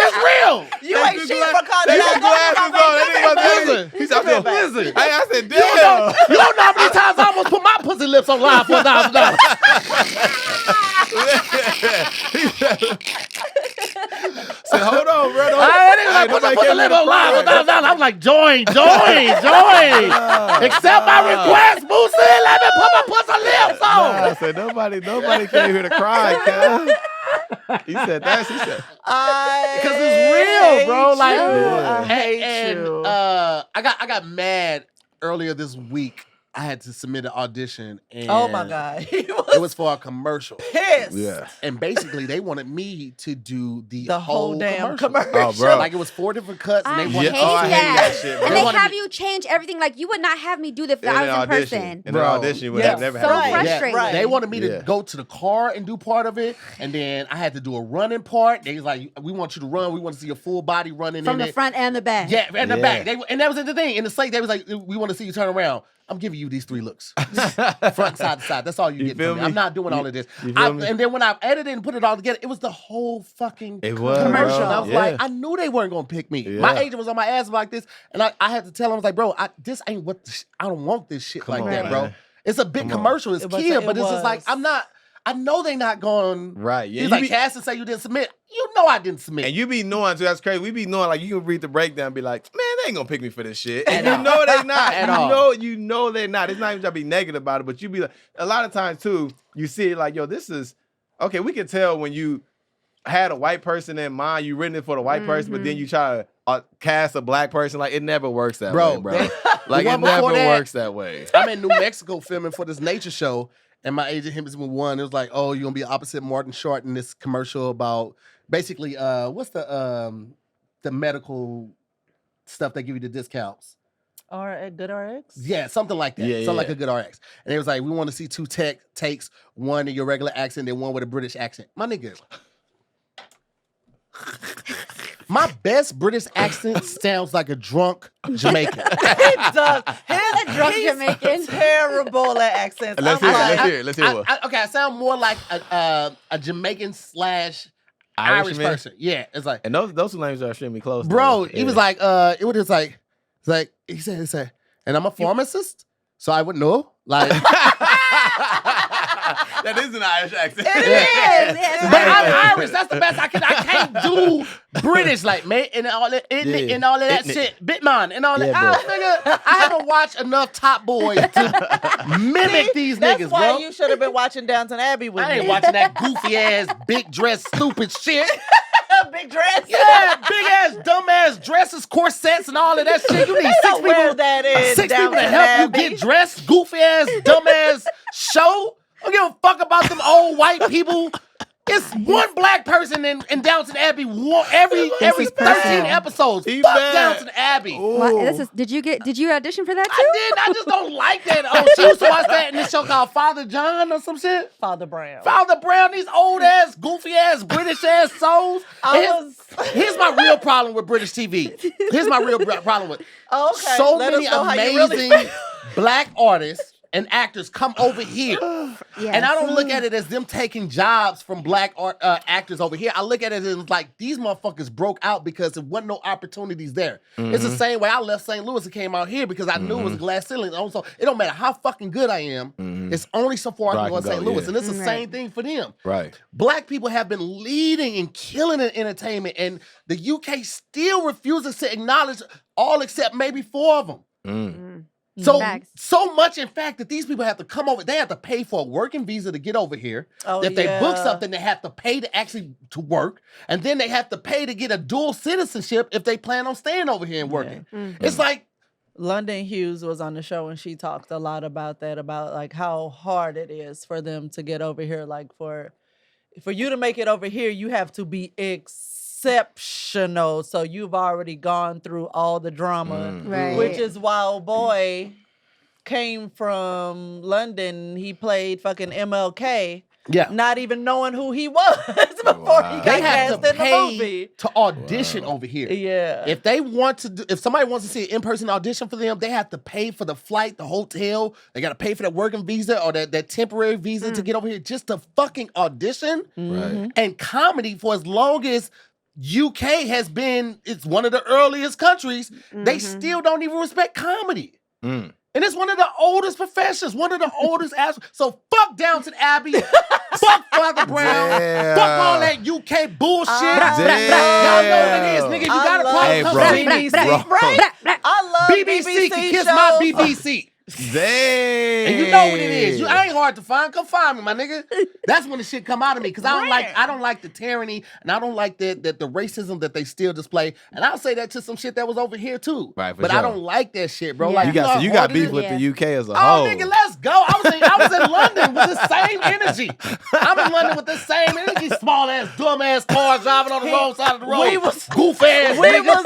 It's real. You ain't shit for They calling got glasses on. Listen, He's out there. listen. I said, You don't know how many times I almost put my pussy lips on live for $1,000. Say, hold on, bro. I didn't put the lip on live for $1,000. I'm like, join. Accept my request, Boosie. Let me put my pussy lips on. I said, nobody came here to cry, cuz. He said that. He said, Because it's real, bro. Like, Yeah. I hate and you. I got mad earlier this week. I had to submit an audition, and Oh my God. He it was for a commercial. pissed. yeah. And basically, they wanted me to do the The whole damn commercial. commercial. Oh, bro. Like it was 4 different cuts, and I they hate wanted. Yeah, oh, I hate that. that shit, bro. And They they wanted have me- you change everything. Like you would not have me do the In an 1,000 audition. person. In Bro. an audition, you would Yeah. have never So had. frustrating. Right. They wanted me to Yeah. go to the car and do part of it, and then I had to do a running part. They was like, "We want you to run. We want to see your full body running From in the it." front and the back. Yeah, and the Yeah. back. And that was the thing. In the slate, they was like, "We want to see you turn around." I'm giving you these 3 looks, front, side to side. That's all you, You get feel from me. me? I'm not doing all of this. you feel me? And then when I edited and put it all together, it was the whole fucking It was, commercial. bro. And I was Yeah. like, I knew they weren't gonna pick me. My Yeah. agent was on my ass like this, and I had to tell him, I was like, bro, this ain't what I don't want this shit Come like on, that, bro. man. It's a big Come on. commercial. It's It was- cute, it but it's just like was. I know they not going. Right. Yeah. He's You like, be- Cass and say you didn't submit. You know I didn't submit. And you be knowing too, that's crazy. We be knowing, like, you can read the breakdown and be like, man, they ain't gonna pick me for this shit. And At you know they not. At you all. know they're not. It's not even trying to be negative about it, but you be like, a lot of times too, you see it like, yo, this is okay, we can tell when you had a white person in mind, you written it for the white person, but then you try to cast a black person. Like, it never works that Bro, way, bro. they- Like, the it one before never that- works that way. I'm in New Mexico filming for this nature show, and my agent hit me with one. It was like, oh, you're gonna be opposite Martin Short in this commercial about basically what's the medical stuff they give you the discounts. Good RX? Yeah, something like that. Yeah, something like yeah. a good RX. And it was like, we want to see 2 takes, one in your regular accent and one with a British accent. My nigga. My best British accent sounds like a drunk Jamaican. It does. A drunk He's Jamaican. terrible at accents. Let's I'm hear it. like, Let's hear it. Let's hear it. Okay, I sound more like a Jamaican / Irish Irishman? person. Yeah, it's like, And those two languages are extremely close. bro, though. he was like, it was just like, It's like, he said, and I'm a pharmacist, so I would know. Like, That is an Irish accent. It is. Yes. but I'm Irish. That's the best I can't do British, like, mate, and all that, and all of that shit. Bitman, and all that. Nigga, I haven't watched enough Top Boy to mimic these That's niggas, why bro. you should have been watching Downton Abbey with I me. ain't watching that goofy ass, big dress, stupid shit. Big dress. Yeah, big ass, dumb ass dresses, corsets, and all of that shit. You need Don't wear that in six people to Downton help Abbey. you get dressed. Goofy ass, dumb ass show. I don't give a fuck about them old white people. It's one black person in Downton Abbey every is 13 personal. episodes. He Fuck bad. Downton Abbey. What? Did you audition for that too? I did. I just don't like that. Oh, she used to watch that in this show called Father John or some shit. Father Brown. Father Brown, these old ass, goofy ass, British ass souls. Here's my real problem with British TV. Here's my real problem with Okay. so Let many us know how you really amazing feel. black artists and actors come over here. Yes. And I don't look at it as them taking jobs from black actors over here. I look at it as like these motherfuckers broke out because there wasn't no opportunities there. It's the same way I left St. Louis and came out here because I knew it was a glass ceiling. Also, it don't matter how fucking good I am. It's only so far I can go in St. Louis. yeah. And it's the Right. same thing for them. Right. Black people have been leading and killing in entertainment, and the UK still refuses to acknowledge all except maybe 4 of them. Mm. So, Facts. so much, in fact, that these people have to come over. They have to pay for a working visa to get over here. Oh, If they book yeah. something, they have to pay to actually to work, and then they have to pay to get a dual citizenship if they plan on staying over here and working. It's like, London Hughes was on the show and she talked a lot about that, about like how hard it is for them to get over here. Like for you to make it over here, you have to be exceptional. So you've already gone through all the drama, Right. which is why old boy came from London. He played fucking MLK, yeah, not even knowing who he was before he Wow. got they have cast to in the pay movie. to audition over here. Yeah. If they want to, if somebody wants to see an in-person audition for them, they have to pay for the flight, the hotel. They got to pay for that working visa or that temporary visa to get over here just to fucking audition. Right. And comedy, for as long as UK has been, it's one of the earliest countries, they still don't even respect comedy. Mm. And it's one of the oldest professions, one of the oldest aspects. So fuck Downton Abbey, fuck Father Brown, Damn. fuck all that UK bullshit. Damn. Y'all know what it is, nigga. If you got a Hey, problem, bro. come to BBC, Bro. right? I love BBC can kiss shows. my BBC. Dang. And you know what it is. I ain't hard to find. Come find me, my nigga. That's when the shit come out of me. Cause I don't like the tyranny, and I don't like the racism that they still display. And I'll say that to some shit that was over here too. Right, for but I sure. don't like that shit, bro. Yeah. Like You got know how you got hard it beef is? with the UK as a Oh, whole. nigga, let's go. I was in London with the same energy. I'm in London with the same energy. Small ass, dumb ass cars driving on the wrong side of the road. We was- goof ass. We nigga. was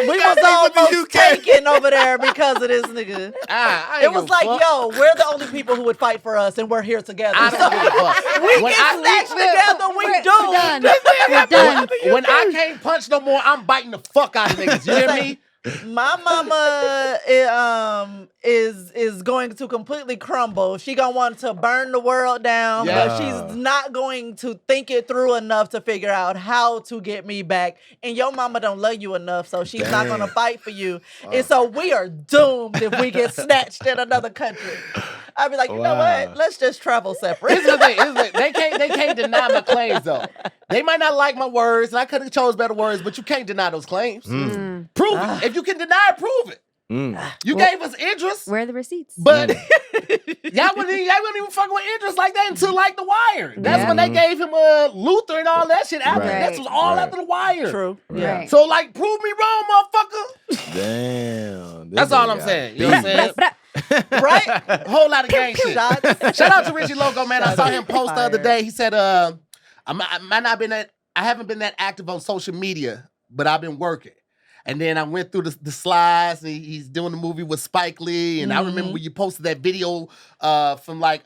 almost taken over there because of this nigga. I ain't It was give a like, fuck. yo, we're the only people who would fight for us, and we're here together. I don't give a fuck. we When get snatched together, we do. We're done. We're done. When I can't punch no more, I'm biting the fuck out of niggas. You hear me? My mama is going to completely crumble. She gonna want to burn the world down, but Yeah. she's not going to think it through enough to figure out how to get me back. And your mama don't love you enough, so she's not gonna fight for you. And so we are doomed if we get snatched in another country. I'd be like, you know Wow. what? Let's just travel separate. Here's the thing. They can't deny my claims though. They might not like my words, and I could have chose better words, but you can't deny those claims. Prove it. If you can deny it, prove it. You gave us Idris, Where are the receipts? but y'all wouldn't even fucking with Idris like that until like The Wire. That's when they gave him Luther and all that shit after. Right. That was all Right. after The Wire. True. Yeah. Right. So like, prove me wrong, motherfucker. Damn. This That's all nigga I'm got saying. You know what I'm saying? Right? A whole lot of gang shit. Shots. Shout out to Richie Logo, man. I saw him Shots post the other fired. day. He said, I haven't been that active on social media, but I've been working. And then I went through the slides, and he's doing the movie with Spike Lee. And I remember when you posted that video from like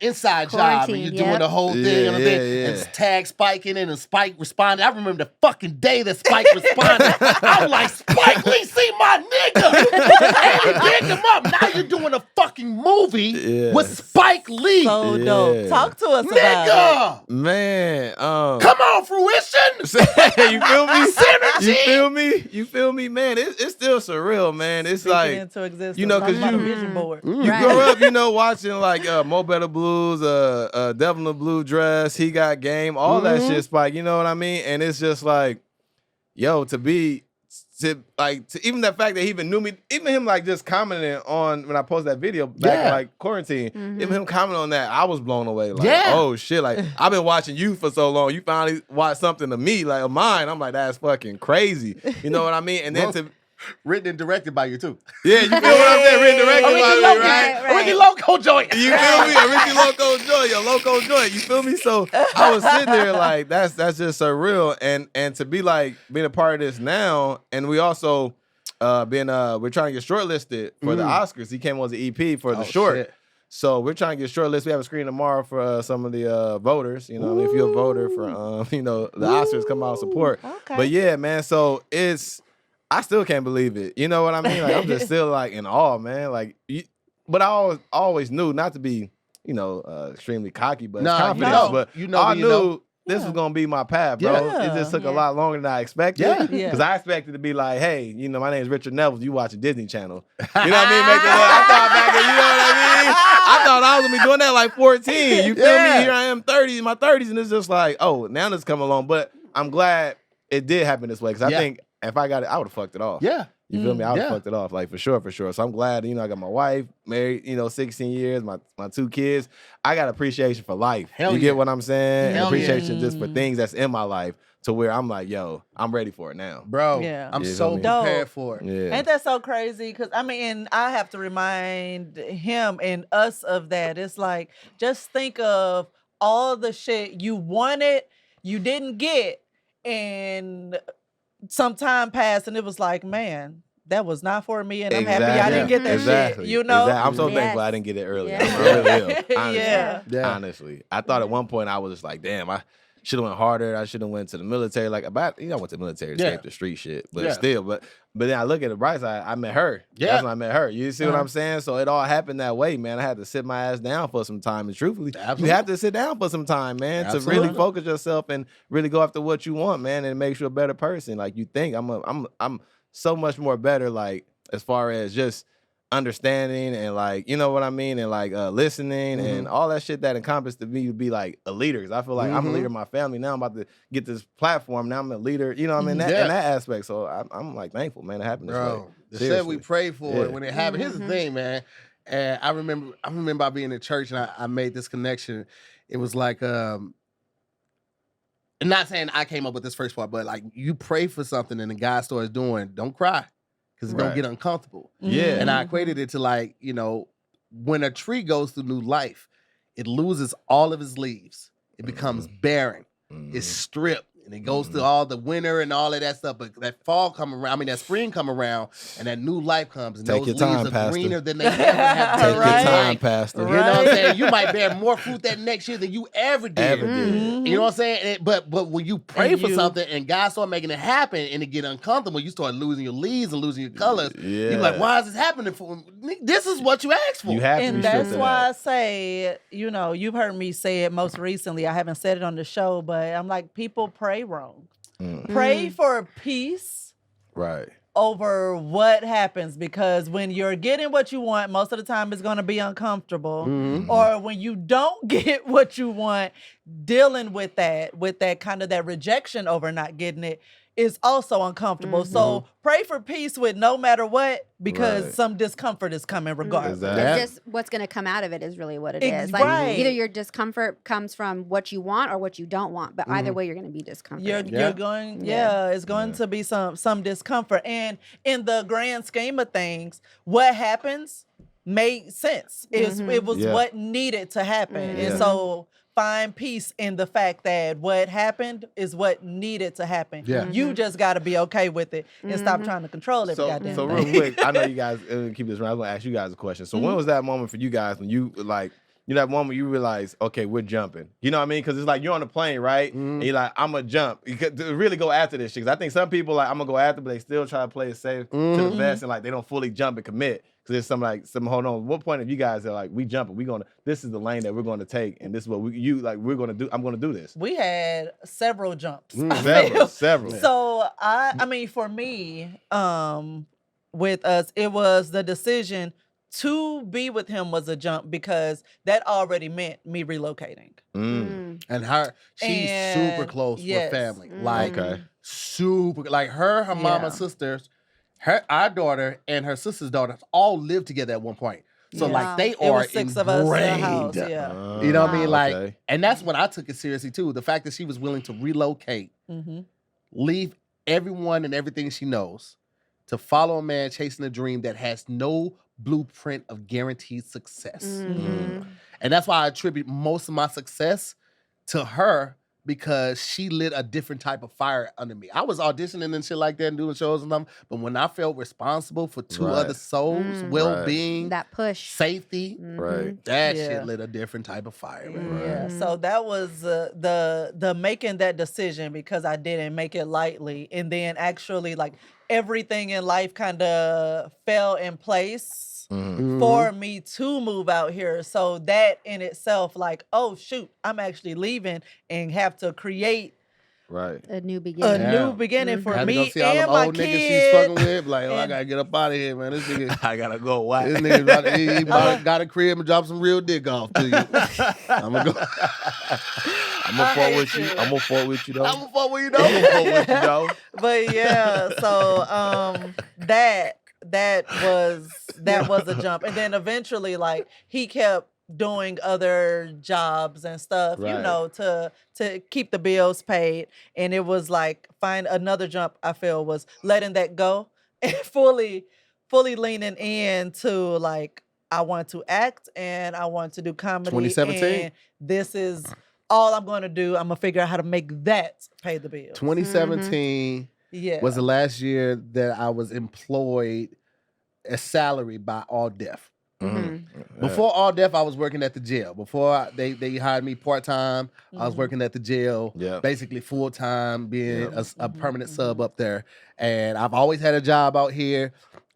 Inside Job, and Quarantine, you're doing yep. the whole thing Yeah, and, yeah, yeah. and tag Spike in it, and Spike responded. I remember the fucking day that Spike responded. I was like, Spike Lee, see my nigga. And he picked him up. Now you're doing a fucking fucking movie with Spike Lee. So dope. Talk to us about Nigga! Man, Come on, fruition! you feel me? Synergy! You feel me? You feel me, man? It's still surreal, man. It's Speaking like, into existence. you know, Talk 'cause about you- a vision board. you Right. grow up, you know, watching like Mo Better Blues, Devil in the Blue Dress, He Got Game, all that shit, Spike. You know what I mean? And it's just like, yo, even that fact that he even knew me, even him like just commenting on when I posted that video back in like quarantine, even him commenting on that, I was blown away. Like, oh shit, like I've been watching you for so long. You finally watched something to me, like of mine. I'm like, that's fucking crazy. You know what I mean? And then Written and directed by you too. yeah, you feel what I'm saying? Written directed by me, right? Ricky Loco joint. You feel me? A Ricky Loco joint, your loco joint. You feel me? So I was sitting there like, that's just surreal. And to be like being a part of this now, and we also we're trying to get shortlisted for the Oscars. He came on the EP for the short. Shit. So we're trying to get shortlisted. We have a screening tomorrow for some of the voters. You know, what I mean, if you're a voter for the Oscars, come out and support. Okay. But yeah, man. So I still can't believe it. You know what I mean? Like I'm just still like in awe, man. Like, but I always knew not to be, extremely cocky, but confident. But I knew this was gonna be my path, bro. Yeah. It just took a lot longer than I expected. Yeah. Because I expected to be like, hey, my name is Richard Neville. You watch a Disney Channel. You know what I mean? I thought back, you know what I mean? I thought I was gonna be doing that like 14. You feel me? Here I am, 30, in my 30s, and it's just like, oh, now this come along. But I'm glad it did happen this way because I think if I got it, I would have fucked it off. Yeah. You feel me? I would have fucked it off, like for sure. So I'm glad, I got my wife, married, 16 years, my 2 kids. I got appreciation for life. You get what I'm saying? Hell Appreciation just for things that's in my life to where I'm like, yo, I'm ready for it now. Bro, Yeah. I'm You so feel me? prepared for it. Yeah. Ain't that so crazy? Because, I have to remind him and us of that. It's like, just think of all the shit you wanted, you didn't get, and some time passed, and it was like, man, that was not for me, and I'm happy I didn't get that shit. You know? Exactly. I'm so Yes. thankful I didn't get it earlier. Yeah. I really am. Honestly. Yeah. Honestly. I thought at one point I was just like, damn, I should have went harder. I should have went to the military. Like I went to the military to escape the street shit. But still, but then I look at the bright side, I met her. Yeah. That's when I met her. You see what I'm saying? So it all happened that way, man. I had to sit my ass down for some time. And truthfully, you have to sit down for some time, man, to really focus yourself and really go after what you want, man, and make you a better person. Like you think I'm so much more better, like as far as just understanding and like, you know what I mean? And like listening and all that shit that encompassed to me to be like a leader. Cause I feel like I'm a leader of my family. Now I'm about to get this platform. Now I'm a leader, you know what I mean? In that aspect. So I'm like thankful, man. It happened this way. Bro, the shit we prayed for when it happened. Here's the thing, man. And I remember I being in church and I made this connection. It was like, and not saying I came up with this first part, but like you pray for something and the God starts doing, don't cry. Because it's gonna get uncomfortable. Yeah. And I equated it to like, when a tree goes through new life, it loses all of its leaves. It becomes barren. It's stripped. And it goes through all the winter and all of that stuff. But that fall come around, that spring come around, and that new life comes. And those leaves are greener than they ever have been. Take your time, Pastor. You know what I'm saying? You might bear more fruit that next year than you ever did. You know what I'm saying? But when you pray for something and God start making it happen and it get uncomfortable, you start losing your leaves and losing your colors. Yeah. You're like, why is this happening for me? This is what you asked for. You have to And be that's stripped of why I that. say, you've heard me say it most recently. I haven't said it on the show, but I'm like, people pray wrong. Pray for peace Right. over what happens, because when you're getting what you want, most of the time it's going to be uncomfortable. Or when you don't get what you want, dealing with that kind of that rejection over not getting it is also uncomfortable. So pray for peace with no matter what, because some discomfort is coming regardless. Exactly. It's just what's going to come out of it is really what it Ex- is. Like right. either your discomfort comes from what you want or what you don't want, but either way you're going to be discomforted. You're going, it's going to be some discomfort. And in the grand scheme of things, what happens made sense. It was what needed to happen. And so find peace in the fact that what happened is what needed to happen. Yeah. You just got to be okay with it and stop trying to control every goddamn So thing. real quick, I know you guys keep this around. I was gonna ask you guys a question. So when was that moment for you guys when you like, that moment you realize, okay, we're jumping. You know what I mean? Because it's like you're on the plane, right? And you're like, I'm gonna jump. You could really go after this shit. 'Cause I think some people like, I'm gonna go after, but they still try to play it safe to the vest and like they don't fully jump and commit. Because there's some hold on. What point of you guys are like, we jumping, this is the lane that we're going to take, and this is what we're going to do. I'm going to do this. We had several jumps. Several. So I mean, for me, with us, it was the decision to be with him was a jump because that already meant me relocating. And she's super close with family. Like super, like her mama, sisters, our daughter and her sister's daughter all lived together at one point. So like they it are was 6 of us in the house. Yeah. You know what I mean? Like, and that's when I took it seriously too. The fact that she was willing to relocate, leave everyone and everything she knows to follow a man chasing a dream that has no blueprint of guaranteed success. And that's why I attribute most of my success to her, because she lit a different type of fire under me. I was auditioning and shit like that and doing shows and stuff, but when I felt responsible for 2 other souls, well-being, that push, safety, that shit lit a different type of fire. Yeah, so that was the making that decision, because I didn't make it lightly, and then actually like everything in life kind of fell in place for me to move out here. So that in itself, like, oh shoot, I'm actually leaving and have to create a new beginning, for Had me to go see all and them my old kid. niggas she's fucking with. Like, I gotta get up out of here, man. This nigga, I gotta go. Why? this nigga got a crib and drop some real dick off to you. I'm gonna go. I'm gonna fuck with you. I'm gonna fuck with you though. I'm gonna fuck with you though. But yeah, so that was a jump, and then eventually, like, he kept doing other jobs and stuff, you know, to keep the bills paid, and it was like find another jump. I feel was letting that go and fully leaning into like I want to act and I want to do comedy. 2017. And this is all I'm going to do. I'm gonna figure out how to make that pay the bills. 2017 was the last year that I was employed as salary by All Deaf. Before All Deaf, I was working at the jail. Before they hired me part-time, I was working at the jail, basically full-time, being a permanent sub up there. And I've always had a job out here.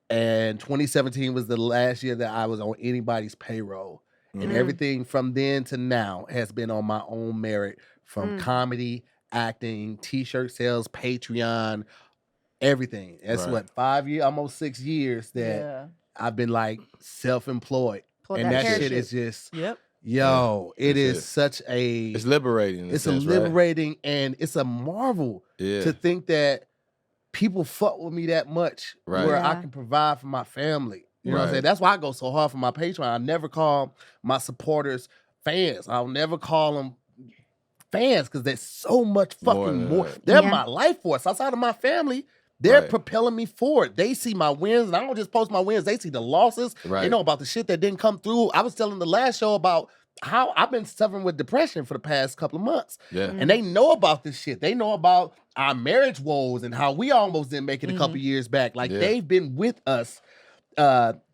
And 2017 was the last year that I was on anybody's payroll. And everything from then to now has been on my own merit, from comedy, acting, t-shirt sales, Patreon, everything. That's what, 5 years, almost 6 years that I've been like self-employed. And that shit is just, yo, it is such a... It's liberating. It's a liberating and it's a marvel to think that people fuck with me that much where I can provide for my family. You know what I'm saying? That's why I go so hard for my Patreon. I never call my supporters fans. I'll never call them fans because there's so much fucking more. They're my life force. Outside of my family, they're propelling me forward. They see my wins, and I don't just post my wins. They see the losses. They know about the shit that didn't come through. I was telling the last show about how I've been suffering with depression for the past couple of months. And they know about this shit. They know about our marriage woes and how we almost didn't make it a couple years back. Like, they've been with us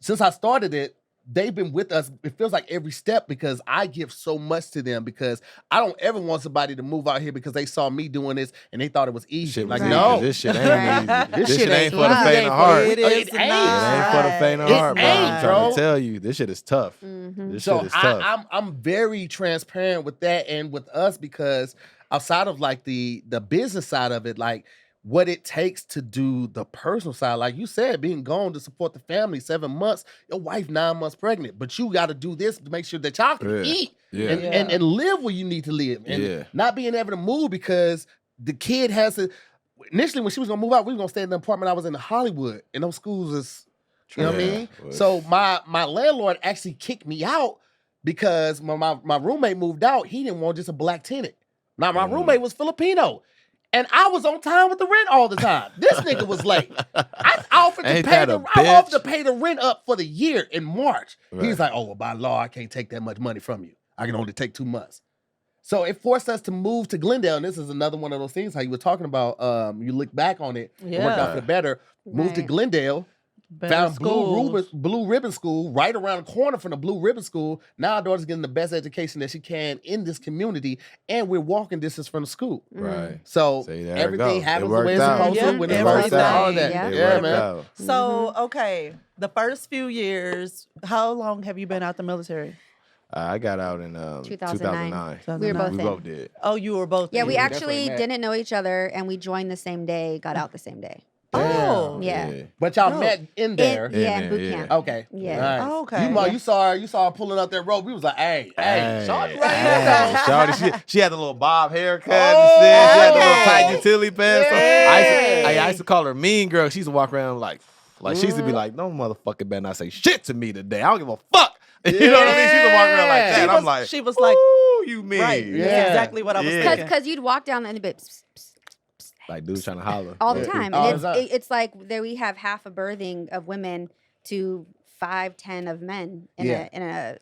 since I started it. They've been with us, it feels like every step, because I give so much to them, because I don't ever want somebody to move out here because they saw me doing this and they thought it was easy. Like, no. This shit ain't easy. This shit ain't for the faint of heart. It ain't for the faint of heart, bro. I'm bro. trying to tell you, this shit is tough. This shit is tough. I'm very transparent with that and with us, because outside of like the business side of it, like what it takes to do the personal side, like you said, being gone to support the family, 7 months, your wife 9 months pregnant, but you got to do this to make sure that y'all can eat and live where you need to live, and not being able to move because the kid has to. Initially, when she was gonna move out, we was gonna stay in the apartment. I was in Hollywood, and those schools is, you know what I mean. So my landlord actually kicked me out because my roommate moved out. He didn't want just a black tenant. Now my roommate was Filipino. And I was on time with the rent all the time. This nigga was late. I offered to pay the rent up for the year in March. He's like, oh, well, by law, I can't take that much money from you. I can only take 2 months. So it forced us to move to Glendale. And this is another one of those things, how you were talking about, you look back on it, it worked out for the better. Moved to Glendale. Found schools. Blue Ribbon School right around the corner from the Blue Ribbon School. Now our daughter's getting the best education that she can in this community, and we're walking distance from the school. Right. So See, there it everything goes. It happens the way worked it's out. supposed to Yeah, when it's it supposed worked to. All out. that. Yeah. It Yeah, worked man. out. So, okay, the first few years, how long have you been out the military? I got out in 2009. We were both We in. both did. Oh, you were both. Yeah, in. we Yeah, actually definitely met. didn't know each other, and we joined the same day, got out the same day. Oh, Yeah. But y'all Dope. met in there. Yeah, in there, boot yeah. camp. Okay. Yeah. Nice. Oh, okay. You saw her pulling up that rope. We was like, hey, Shorty right Hey, here. Shorty, she had the little bob haircut. Oh, She had the little okay. tight utility pants. So Yeah. I used to call her mean girl. She used to walk around like she used to be like, no motherfucker better not say shit to me today. I don't give a fuck. You know what I mean? She used to walk around like that. She And I'm like, she was like, ooh, you mean? right. Yeah. That's exactly what I was Yeah. thinking. Because you'd walk down and be Like dudes trying to holler. all the Yeah. time, All and the time. it's like there we have half a berthing of women to 5-10 of men in Yeah. a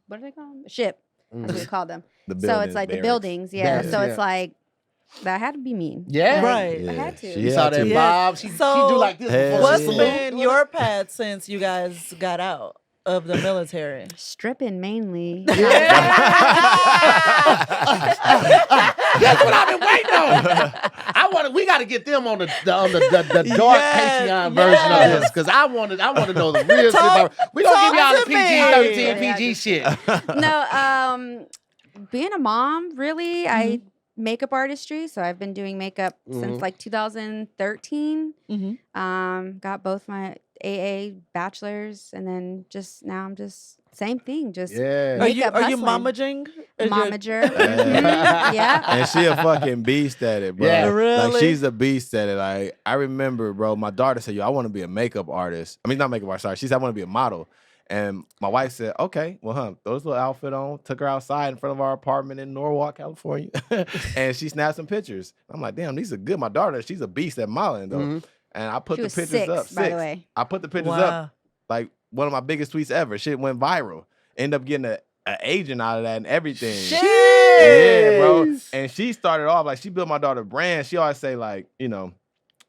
what do they call them? A ship. That's what we call them. The So buildings, it's like the barracks. buildings, yeah. Barracks, So yeah. it's like that had to be mean. Yeah. Like, Right. I had to. She You saw had that to. Yeah. Bob. She So, do like this Hell before What's she yeah. salute. been your path since you guys got out of the military? Stripping mainly. That's what I've been waiting on. We got to get them on the dark Yes, Patreon version of yes. this because I want to know the real Talk- shit. We gonna give y'all the talk to PG-13 me. PG shit. No, being a mom, really, I makeup artistry. So I've been doing makeup since like 2013. Mm-hmm. Got both my AA bachelors, and then now I'm just same thing. Just Yeah. Are you Makeup are you hustling. momaging? Is your- momager. Mhm. Yeah. And she a fucking beast at it, bro. Yeah. Really? Like she's a beast at it. Like I remember, bro, my daughter said, yo, I want to be a makeup artist. I mean, not makeup artist, sorry. She said, I want to be a model. And my wife said, okay, well, throw this little outfit on, took her outside in front of our apartment in Norwalk, California. And she snapped some pictures. I'm like, damn, these are good. My daughter, she's a beast at modeling, though. Mhm. And I put She the was pictures 6, up. by the way. I put the pictures Wow. up. Like one of my biggest tweets ever. Shit went viral. End up getting an agent out of that and everything. Shit. Yeah, bro. And she started off like she built my daughter brand. She always say like, you know,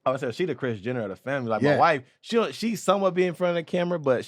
I would say she the Kris Jenner of the family. Like Yeah. my wife, she's somewhat be in front of the camera, but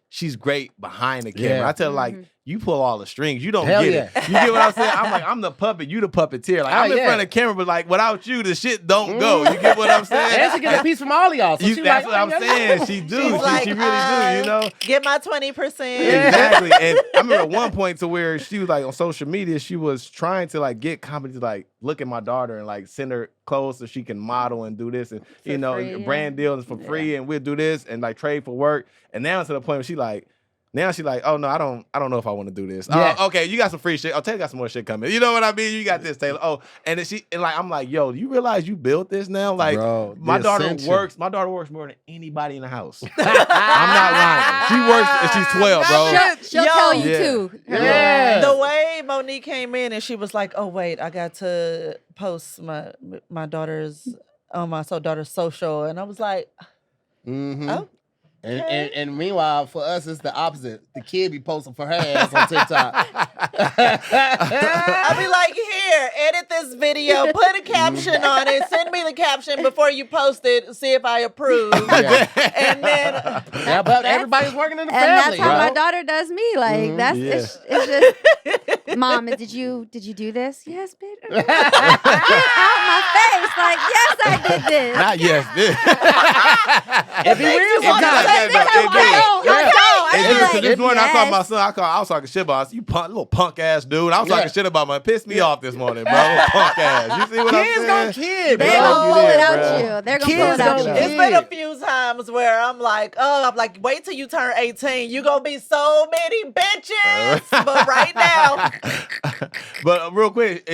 she's great behind the camera. Yeah. I tell her like, you pull all the strings. You don't Hell get yeah. it. You get what I'm saying? I'm like, I'm the puppet. You the puppeteer. Like I'm in yeah. front of the camera, but like without you, the shit don't go. You get what I'm saying? And she get a piece from all of y'all. So she That's like, what I'm "Oh, yeah, saying. yeah." She do. She's like, she really do. You know. Get my 20%. Exactly. And I remember at one point to where she was like on social media, she was trying to like get companies to like look at my daughter and like send her clothes so she can model and do this and you know free, yeah. brand deals for free and we'll do this and like trade for work. And now to the point where she like, oh no, I don't know if I want to do this. Yeah. Okay, you got some free shit. Oh, Taylor got some more shit coming. You know what I mean? You got this, Taylor. Oh, and then I'm like, yo, you realize you built this now? Like, Bro, my the daughter ascension. works. My daughter works more than anybody in the house. I'm not lying. She works and she's 12, bro. She'll Yo. tell you Yeah. too. Yeah. The way Monique came in and she was like, "Oh wait, I got to post my daughter's on my daughter's social," and I was like, Mhm. "Oh, And meanwhile, for us, it's the opposite. The kid be posting for her ass on TikTok. I'll be like, here, edit this video, put a caption on it, send me the caption before you post it, see if I approve." Yeah. And then Yeah, but everybody's working in the And family. that's how my bro. daughter does me. Like Mhm. that's Yeah. it's just, Mom, did you do this? Yes, bitch. Get out my face. Like, yes, I did this. Not yes. If he real, wanna sometimes. say that, I don't. Yeah. I It's be just like, this morning I called my yes. son. I was talking shit about you little punk ass dude. I was Yeah. talking shit about my pissed me off this morning, bro. Little punk ass. You see what I'm Kids saying? gonna kid, They're bro. gonna you pull it did, out bro. you. They're gonna Kids pull it out don't you. care. it's been a few times where I'm like, wait till you turn 18. You gonna be so many bitches. But right now, But real quick,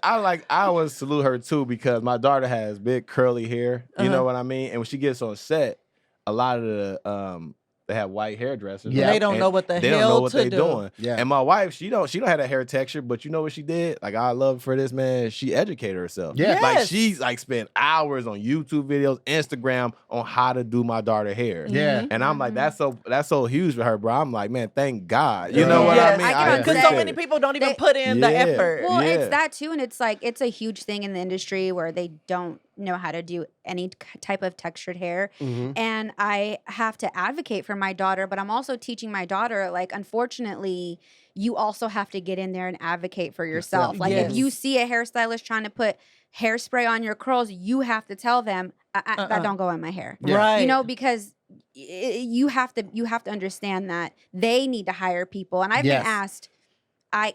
I always salute her too because my daughter has big curly hair. You know what I mean? And when she gets on set, a lot of the they have white hairdressers. Yeah. they don't and know what the they hell don't know what to they do. doing. Yeah. And my wife, she don't have that hair texture, but you know what she did? Like I love for this, man. She educated herself. Yeah. Like Yes. she's like spent hours on YouTube videos, Instagram on how to do my daughter hair. Yeah. And I'm like, that's so huge for her, bro. I'm like, man, thank God. You Yeah. know what Yes. I mean? I get on Because set. so appreciate many it. people don't even They- put in the Yeah. effort. Well, Yeah. it's that too, and it's like it's a huge thing in the industry where they don't know how to do any type of textured hair. Mm-hmm. And I have to advocate for my daughter, but I'm also teaching my daughter, like, unfortunately, you also have to get in there and advocate for yourself. Like, if you see a hairstylist trying to put hairspray on your curls, you have to tell them, that don't go in my hair. Yeah. Right. You know, because you have to understand that they need to hire people. And I've been asked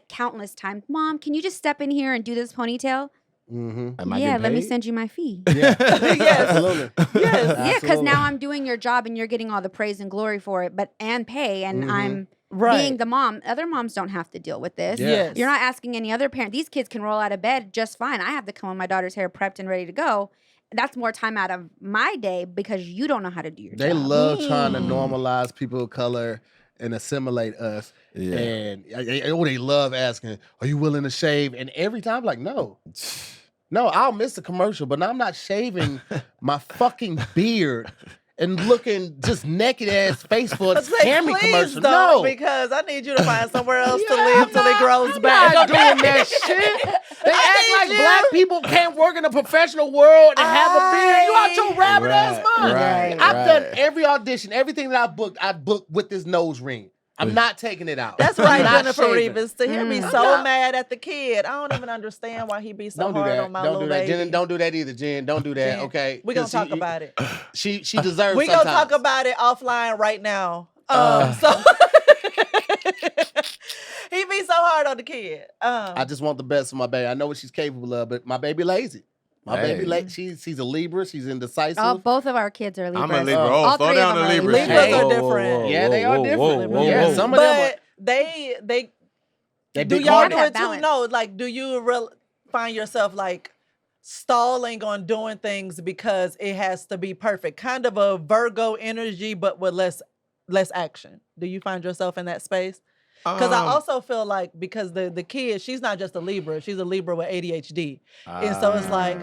countless times, Mom, can you just step in here and do this ponytail? Mm-hmm. Yeah, let me send you my fee. Yeah. Yes. Absolutely. Yes. Yeah, because now I'm doing your job and you're getting all the praise and glory for it, and pay, and I'm being the mom. Other moms don't have to deal with this. Yeah. Yes. You're not asking any other parent. These kids can roll out of bed just fine. I have to come with my daughter's hair prepped and ready to go. That's more time out of my day because you don't know how to do your They job. love trying to normalize people of color and assimilate us. Yeah. And they love asking, are you willing to shave? And every time, I'm like, no. No, I'll miss the commercial, but I'm not shaving my fucking beard and looking just naked ass face for a scammy commercial. No. Because I need you to find somewhere else to live till it grows I'm back. not doing that shit. They act like black people can't work in a professional world and have a beard. You out your rabbit ass mind. Right, I've done right. every audition, everything that I booked with this nose ring. I'm not taking it out. That's I'm right, not Jennifer shaving. Reeves. To hear me so mad at the kid, I don't even understand why he be so Don't do hard that. on my Don't little do that. baby. Jen, don't do that either, Jen. Don't do that. Jen, Okay. We're gonna 'Cause talk about it. She deserves. We're gonna sometimes. talk about it offline right now. So he be so hard on the kid. I just want the best for my baby. I know what she's capable of, but my baby lazy. My Hey. baby, she's a Libra. She's indecisive. Oh, both of our kids are Libras. I'm a Libra. All Oh, slow three down of the them are Libra. Libras Hey. are Whoa, different. whoa, Yeah, they whoa, are whoa, different. whoa, Yeah, whoa. some of them are. But they They do big y'all hearted. do Have it that too? balance. No, like do you find yourself like stalling on doing things because it has to be perfect? Kind of a Virgo energy, but with less action. Do you find yourself in that space? Because I also feel like because the kid, she's not just a Libra, she's a Libra with ADHD, and so it's like,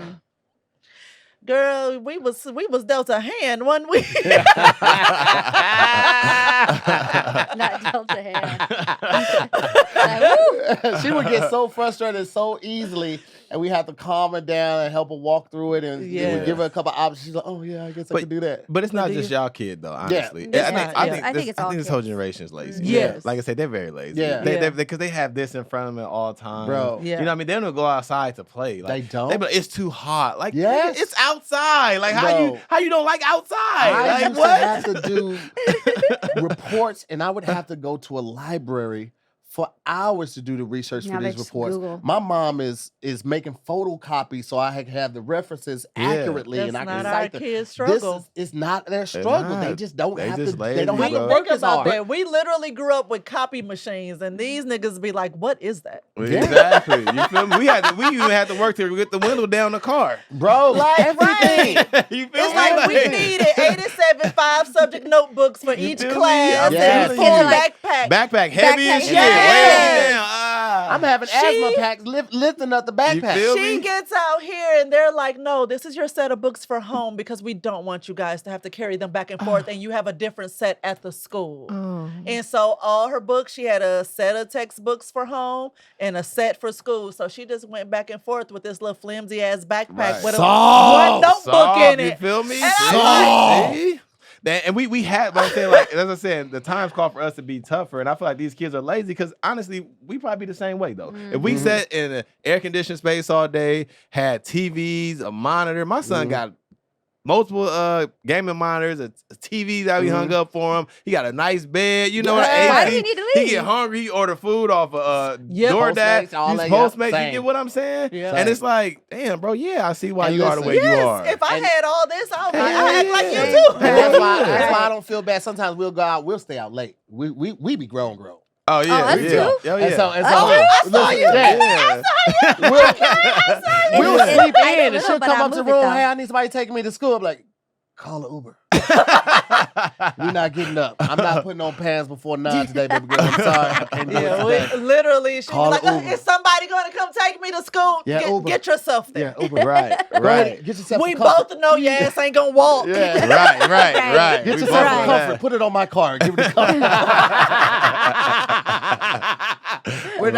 girl, we was dealt a hand one week. Not Delta hand. Like, woo. She would get so frustrated so easily, and we have to calm her down and help her walk through it, and we Yeah. give her a couple options. She's like, "Oh yeah, I guess I could do that." But it's not Do just you- y'all kid though, honestly. It's not, I yeah. think I think it's all this whole kids. generation is lazy. Yes. Like I said, they're very lazy. Yeah. Because they have this in front of them at all times. Bro. Yeah. You know what I mean? They don't go outside to play. Like, They don't? They be like, it's too hot. Like, Yes. it's outside. Like, Bro. how you don't like outside? I Like, used what? to have to do reports, and I would have to go to a library for hours to do the research Now for they these just reports. Google. My mom is making photocopies so I can have the references accurately, That's and I can not our cite them. kids' This struggle. is not their struggle. They not. just don't They have just to. lazy, They don't have to bro. work Think as about hard. that. We literally grew up with copy machines, and these niggas be like, "What is that?" Exactly. You feel me? We even had to work to get the window down the car. Bro, Like, everything. You feel It's me? like we needed 87 5-subject notebooks for You each feel me? class Yes. and full Kids are like- backpack. Backpack heavy as Backpack, shit. yes. Way down. I'm having asthma packs lifting up the backpack. feel She me? gets out here and they're like, "No, this is your set of books for home because we don't want you guys to have to carry them back and forth, and you have a different set at the school." And so all her books, she had a set of textbooks for home and a set for school. So she just went back and forth with this little flimsy ass backpack Right. with Soft. one notebook Soft, in you it. feel me? And I'm like- See? And we had, but I'm saying, like, as I said, the times call for us to be tougher. And I feel like these kids are lazy because honestly, we probably be the same way though. If we sat in an air conditioned space all day, had TVs, a monitor, my son got multiple gaming monitors, a TV that we hung up for him. He got a nice bed, you know. Yeah. An AC. Why does he need to He leave? get hungry, he order food off of Yeah. DoorDash, Postmates, all use that, yeah. Postmates. You Same. get what I'm saying? Yeah. And Same. it's like, damn, bro, yeah, I see why And you are the listen, way you are. If I And- had all this, I Hell act like you yeah. too. And that's why Yeah. I don't feel bad. Sometimes we'll go out, we'll stay out late. We be grown. Oh yeah, us yeah. too? Oh yeah. And so I saw you. Yeah. we'll It's- sleep it's in, and little, she'll but come I up to the move it, room. though. Hey, I need somebody taking me to school. I'm like, call an Uber. We're not getting up. I'm not putting on pants before 9 today, baby girl. I'm sorry. I can't do it Yeah, today. literally, she'd be Call like, an Uber. "Is somebody going to come take me to school? Yeah, Uber. Get yourself there." Yeah, Uber. Right, Go right. ahead, get yourself We some comfort. both know your ass ain't gonna walk. Yeah. Right. Get We yourself both some on comfort. that. Put it on my car. Give it a comfort. We're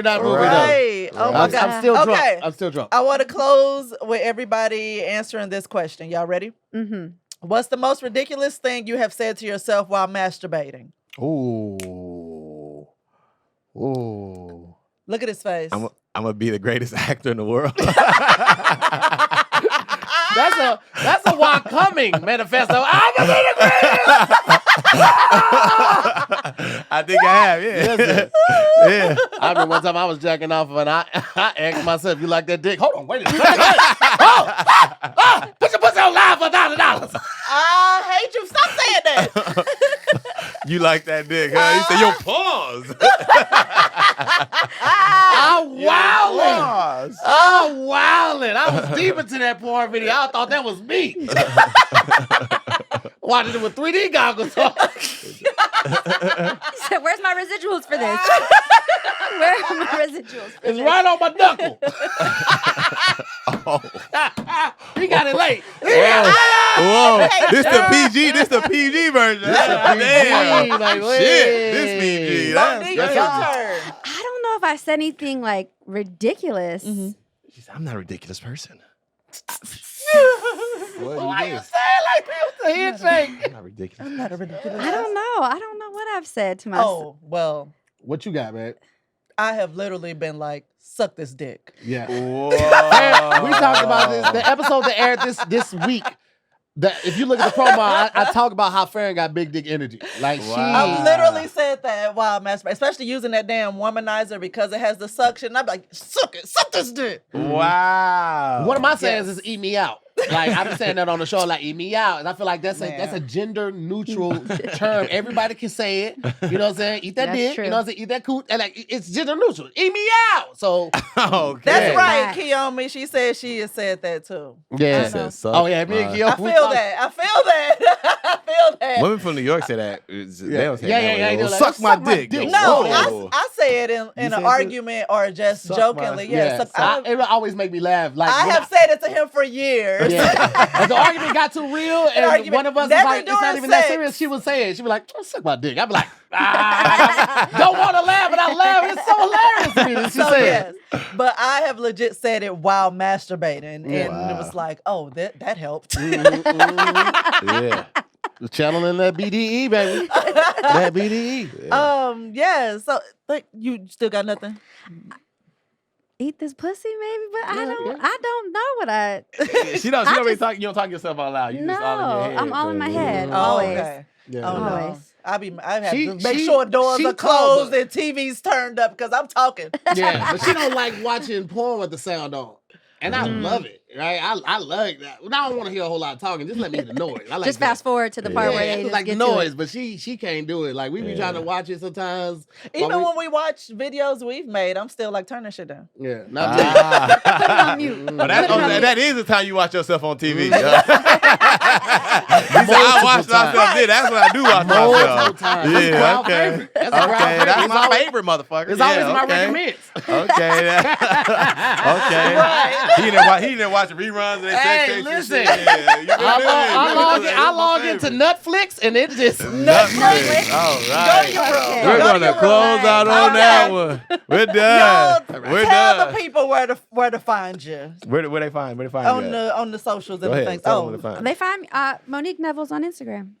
not moving Right. up. Oh my I'm God. still drunk. Okay. I'm still drunk. I want to close with everybody answering this question. Y'all ready? Mm-hmm. What's the most ridiculous thing you have said to yourself while masturbating? Ooh. Ooh. Look at his face. I'm gonna be the greatest actor in the world. That's a while coming manifesto. I'm gonna be the greatest. I think I have, yeah. Listen. Yeah. I remember one time I was jacking off and I asked myself, "You like that dick?" Hold on, wait a second. Put your pussy on live for $1,000. I hate you. Stop saying that. You like that dick, huh? You say, yo, pause. I'm wildin'. Pause. I'm wildin'. I was deep into that porn video. I thought that was me. Watching it with 3D goggles on. So where's my residuals for this? Where are my residuals for It's this? right on my knuckle. He got it late. Whoa. This the PG. This the PG version. Damn. Like, Shit. This PG. Monique, your That's turn. I don't know if I said anything like ridiculous. Mm-hmm. She said, I'm not a ridiculous person. Why you saying like that with the handshake? I'm not ridiculous. I'm not a ridiculous. I don't know. I don't know what I've said to myself. Oh, well, What you got, man? I have literally been like, suck this dick. Yeah. Whoa. We talked about this. The episode that aired this week. If you look at the promo, I talk about how Farron got big dick energy. Like Wow. I literally said that while masturbating, especially using that damn womanizer because it has the suction. I'm like, suck it, suck this dick. Wow. one of my sayings is "eat me out." Like I've been saying that on the show, like "eat me out," and I feel like that's a gender neutral term. Everybody can say it. You know what I'm saying? Eat that That's dick. true. You know what I'm saying? Eat that coot. And like it's gender neutral. Eat me out. So Okay. That's Yeah. right, Kiyomi. She said she has said that too. yeah. I know. Oh yeah, me and Keo. I feel that. I feel that. I feel that. Women from New York say that. They don't say Yeah, that yeah, way. they Well, like, suck my suck my dick. dick. Yo, No, whoa. I say it in say an it too? argument or just Suck my- jokingly. Yeah, Yeah, suck- it always make me laugh. Like I when have said it to him for years. Yeah. If the argument got too real, and argument- one of us was never like, "It's not during even that sex. serious," she would say it. She'd be like, "Oh, "Suck my dick." I'd be like, "Don't want to laugh, but I laugh. It's so hilarious to me." That she So said. yes, but I have legit said it while masturbating, and it Wow. was like, oh, that helped. Yeah. Channeling that BDE, baby. That BDE. Yeah. So, like, you still got nothing? Eat this pussy, maybe, but I Yeah, don't. yeah. I don't know what I. She don't I really just- talk. You don't talk yourself out loud. You No, just all in your head. I'm all in my head. Mhm. Oh, Always. okay. Yeah. Oh no. Always. I have She- to make she- sure doors she are closed told and TV's turned up because I'm talking. Yeah, but she don't like watching porn with the sound on. And I love it, right? I like that. Now I don't want to hear a whole lot of talking. Just let me hear the noise. I like Just that. fast forward to the part Yeah, where they it's just like get noise, to it. but she can't do it. Like we be trying to watch it sometimes. Even while when we watch videos we've made, I'm still like, turn that shit down. yeah, not Put it Ah. on mute. But that, Put it on mute. that is the time you watch yourself on TV. He said, I watch times. myself. Yeah, that's what I do watch multiple myself. times. That's a Yeah, crowd okay. favorite. That's a crowd Okay, favorite. that's It's my always- favorite, motherfucker. It's always Yeah, my okay. recommends. Okay. Okay. Right. He didn't watch reruns of that Hey, sex tape and listen. shit. Yeah, you I log into Netflix and it just Netflix. All Go to right. your room. Okay. We're Go to gonna your close room. out on Okay. that one. We're done. Y'all We're tell done. the people where to find you Where they find you at? on the socials Go and ahead. things. Tell them Oh, where to find you. They find me, Monique Neville's on Instagram.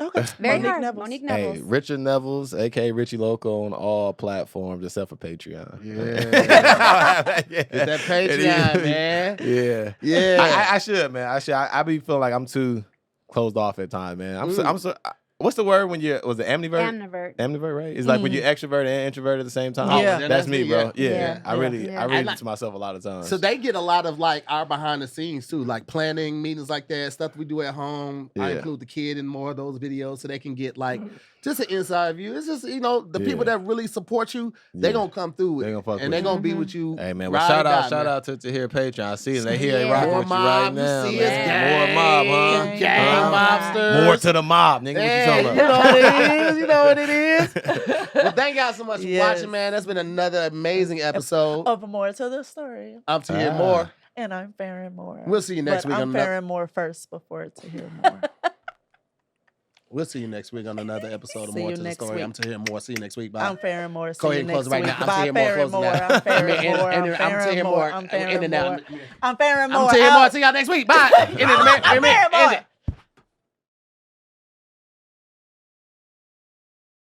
okay. Very Monique hard. Neville's. Monique Hey, Neville's. Richard Neville's, aka Richie Loco, on all platforms except for Patreon. Yeah. Yeah. Get that Patreon, man. Yeah. Yeah. I should, man. I be feeling like I'm too closed off at times, man. I'm so what's the word when you was it ambivert? Amnivert. Ambivert, right? It's like when you're extroverted and introverted at the same time. Yeah. That's me, bro. Yeah. Yeah. I really Yeah. I read And it to myself a lot of times. So they get a lot of like our behind the scenes too, like planning meetings like that, stuff we do at home. I Yeah. include the kid in more of those videos so they can get like just an inside view. It's just, the people that really support you, they Yeah. gonna come through They it. gonna fuck and with they're you. gonna be with you. Hey man, well ride or die, shout man. out to here Patreon. I see them. They here Yeah. rocking More with you mob, right now. you see man. us, More gang. mob, huh? Gang Huh? mobsters. More to the mob, nigga. Yeah, What you you know talking what about? it is. You know what it is. Well, thank y'all so much for Yes. watching, man. That's been another amazing episode. Over more to the story. Up to hear Ah. more. And I'm Farron Moore. We'll see you next but week I'm on another- Farron Moore first before to hear more. We'll see you next week on another episode of See More you to the next Story. week. I'm Tahir Moore. See you next week. Bye. I'm Farron Moore. See Go ahead you and close next it right week. now. I'm Bye, Tahir Moore. Farron Closing Moore. now. I'm Farron And- Moore. and- I'm I'm Farron Tahir Moore. Moore. I'm In Farron and out. Moore. I'm Farron Moore. I'm Tahir Out. Moore. See y'all next week. Bye. End it, man. I'm Farron End Moore. it.